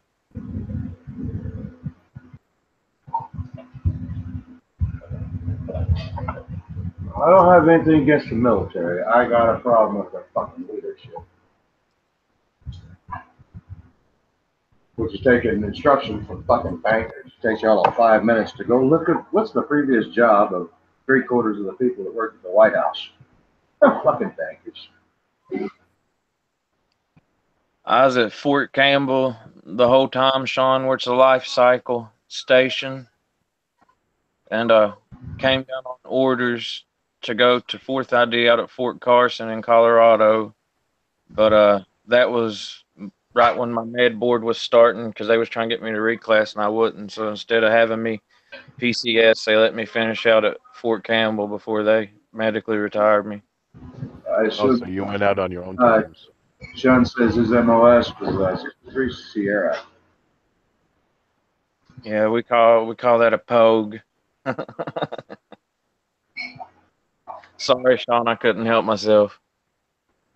I don't have anything against the military. I got a problem with their fucking leadership. which is taking instruction from fucking bankers. It takes y'all 5 minutes to go look at what's the previous job of 3/4 of the people that work at the White House. They're fucking bankers. I was at Fort Campbell the whole time, Sean, where it's a life cycle station, and came down on orders to go to Fourth ID out at Fort Carson in Colorado, but that was right when my med board was starting because they was trying to get me to reclass and I wouldn't. So instead of having me PCS, they let me finish out at Fort Campbell before they medically retired me. I Oh, assume so you went out on your own terms. Sean says his MOS was 63 Sierra. Yeah, we call that a pogue. Sorry, Sean, I couldn't help myself.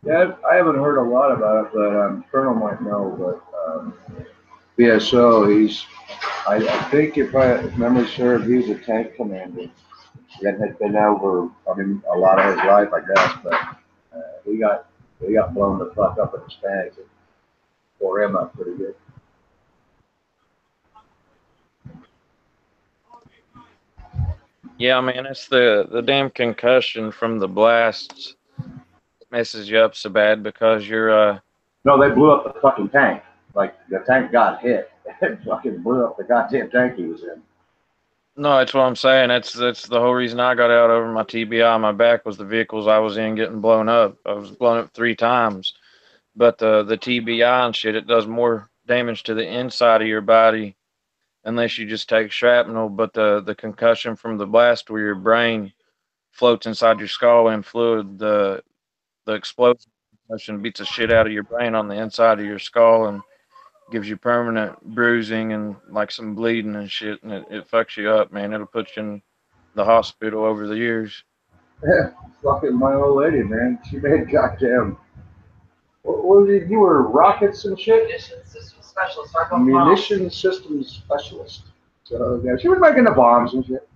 Yeah, I haven't heard a lot about it, but Colonel might know. But BSO, I think if memory serves, he's a tank commander that had been over, I mean, a lot of his life, I guess. But he got blown the fuck up in his tanks. It tore him up pretty good. Yeah, man, it's the damn concussion from the blasts messes you up so bad because you're No, they blew up the fucking tank. Like the tank got hit. It fucking blew up the goddamn tank he was in. no, that's what I'm saying. That's the whole reason I got out over my TBI on my back was the vehicles I was in getting blown up. I was blown up 3 times. But the TBI and shit, it does more damage to the inside of your body unless you just take shrapnel. But the concussion from the blast where your brain floats inside your skull and fluid, the explosion concussion beats the shit out of your brain on the inside of your skull and gives you permanent bruising and like some bleeding and shit, and it fucks you up, man. It'll put you in the hospital over the years. Yeah, fucking my old lady, man. She made goddamn. What was it? You were rockets and shit? Munition system specialist. Munition systems specialist. So yeah, she was making the bombs and shit.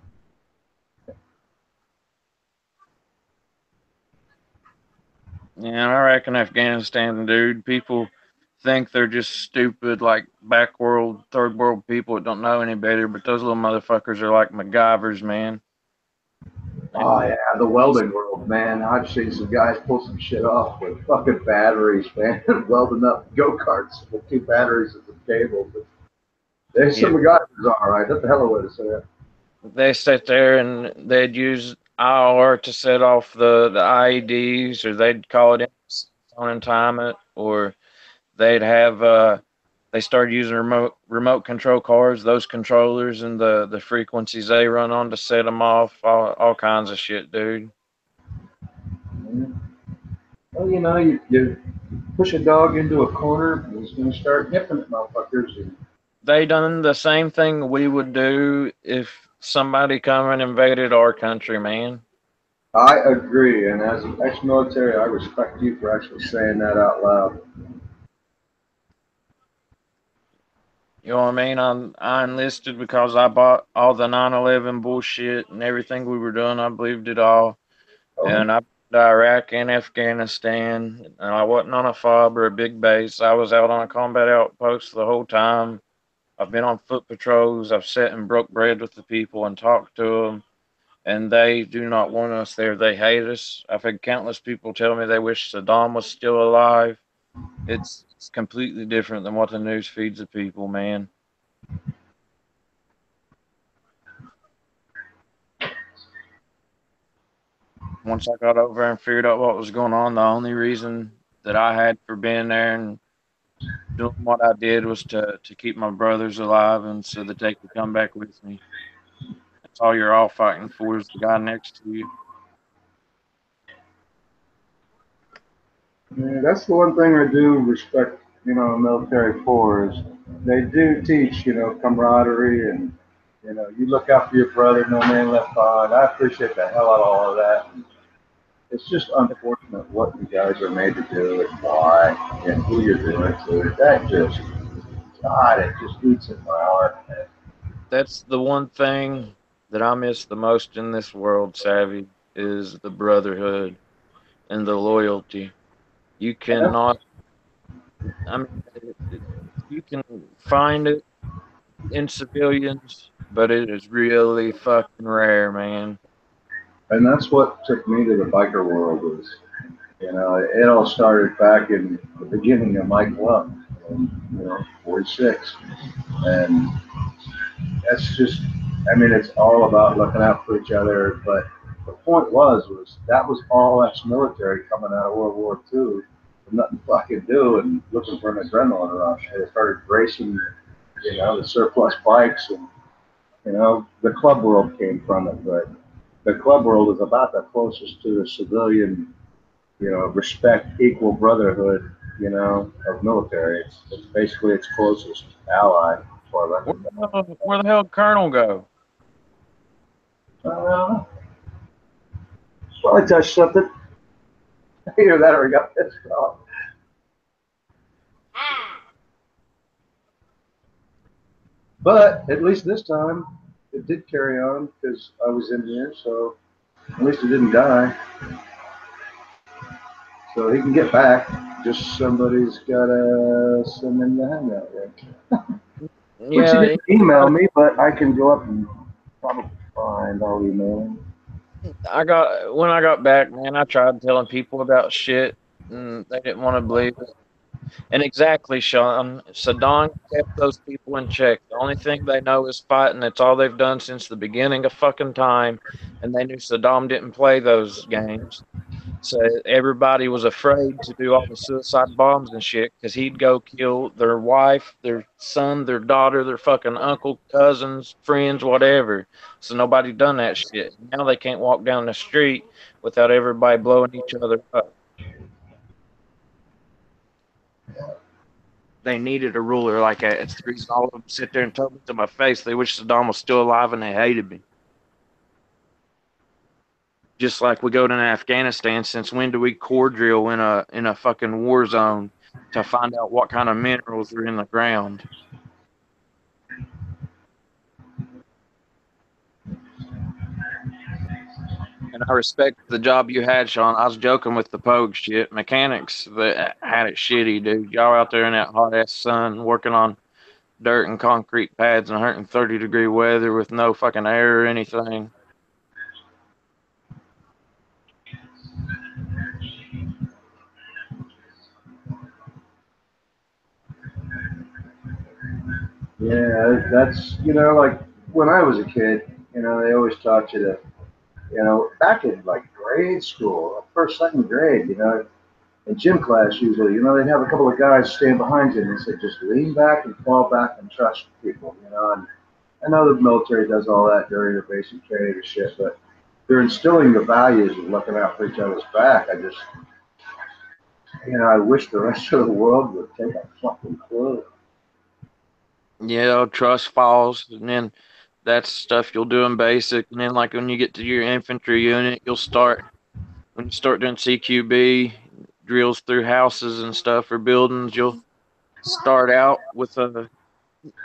Yeah, I reckon Afghanistan, dude, people think they're just stupid, like back world, third world people that don't know any better, but those little motherfuckers are like MacGyvers, man. Oh yeah, the welding world, man. I've seen some guys pull some shit off with fucking batteries, man, welding up go karts with 2 batteries and some cables. There's some guys who's all right. That's the hell of a way to say it. They sit there and they'd use IR to set off the IEDs, or they'd call it in and time it, or they'd have they started using remote control cars, those controllers and the frequencies they run on to set them off, all kinds of shit, dude. Well, you know, you push a dog into a corner, he's going to start nipping at motherfuckers. And They done the same thing we would do if somebody come and invaded our country, man. I agree, and as an ex-military, I respect you for actually saying that out loud. You know what I mean? I enlisted because I bought all the 9/11 bullshit and everything we were doing. I believed it all. Oh, And I been to Iraq and Afghanistan. And I wasn't on a FOB or a big base. I was out on a combat outpost the whole time. I've been on foot patrols. I've sat and broke bread with the people and talked to them. And they do not want us there. They hate us. I've had countless people tell me they wish Saddam was still alive. It's completely different than what the news feeds the people, man. Once I got over and figured out what was going on, the only reason that I had for being there and doing what I did was to keep my brothers alive and so that they could come back with me. That's all you're all fighting for is the guy next to you. yeah, that's the one thing I do respect, you know, the military for is they do teach, you know, camaraderie and, you know, you look out for your brother, no man left behind. I appreciate the hell out of all of that. It's just unfortunate what you guys are made to do and why and who you're doing it to. That just, God, it just eats at my heart, man. That's the one thing that I miss the most in this world, Savvy, is the brotherhood and the loyalty. You cannot. I mean, You can find it in civilians, but it is really fucking rare, man. And that's what took me to the biker world was, it all started back in the beginning of my club, 46. And that's just, I mean, it's all about looking out for each other. But the point was that was all ex-military coming out of World War II with nothing to fucking do and looking for an adrenaline rush. They started racing, the surplus bikes and, the club world came from it. But the club world is about the closest to the civilian, respect, equal brotherhood, of military. It's basically its closest ally as far as I can tell. Where the hell Colonel go? Well, I touched something. Either that or he got pissed off. But at least this time, it did carry on because I was in here, so at least it didn't die. So he can get back. Just somebody's got to send him the handout link. Which he Yeah, didn't email me, but I can go up and probably find all email him. when I got back, man, I tried telling people about shit, and they didn't want to believe it. And exactly, Sean, Saddam kept those people in check. The only thing they know is fighting. That's all they've done since the beginning of fucking time. And they knew Saddam didn't play those games. So everybody was afraid to do all the suicide bombs and shit because he'd go kill their wife, their son, their daughter, their fucking uncle, cousins, friends, whatever. So nobody done that shit. Now they can't walk down the street without everybody blowing each other up. They needed a ruler like that. It's the reason all of them sit there and told me to my face they wish Saddam was still alive and they hated me. Just like we go to Afghanistan, since when do we core drill in a fucking war zone to find out what kind of minerals are in the ground? And I respect the job you had, Sean. I was joking with the Pogue shit. Mechanics that had it shitty, dude. Y'all out there in that hot ass sun working on dirt and concrete pads in 130-degree weather with no fucking air or anything. Yeah, that's, like when I was a kid, they always taught you to, back in like grade school, first, second grade, in gym class usually, they'd have a couple of guys stand behind you and they said, just lean back and fall back and trust people, and I know the military does all that during their basic training and shit, but they're instilling the values of looking out for each other's back. I just, I wish the rest of the world would take a fucking clue. Yeah, trust falls, and then that's stuff you'll do in basic, and then like when you get to your infantry unit, when you start doing CQB drills through houses and stuff or buildings, you'll start out with a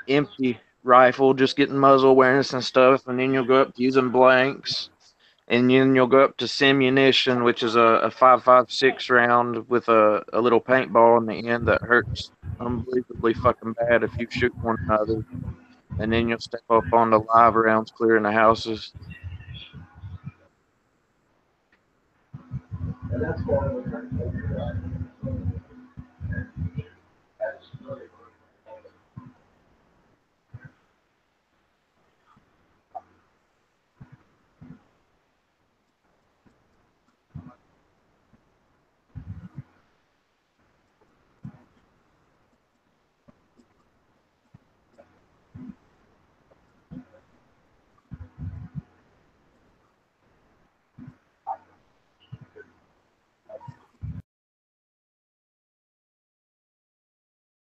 empty rifle, just getting muzzle awareness and stuff, and then you'll go up to using blanks, and then you'll go up to simunition, which is a 5.56 round with a little paintball in the end that hurts unbelievably fucking bad if you shoot one another. And then you'll step up on the live rounds clearing the houses. And that's what I was trying to figure out.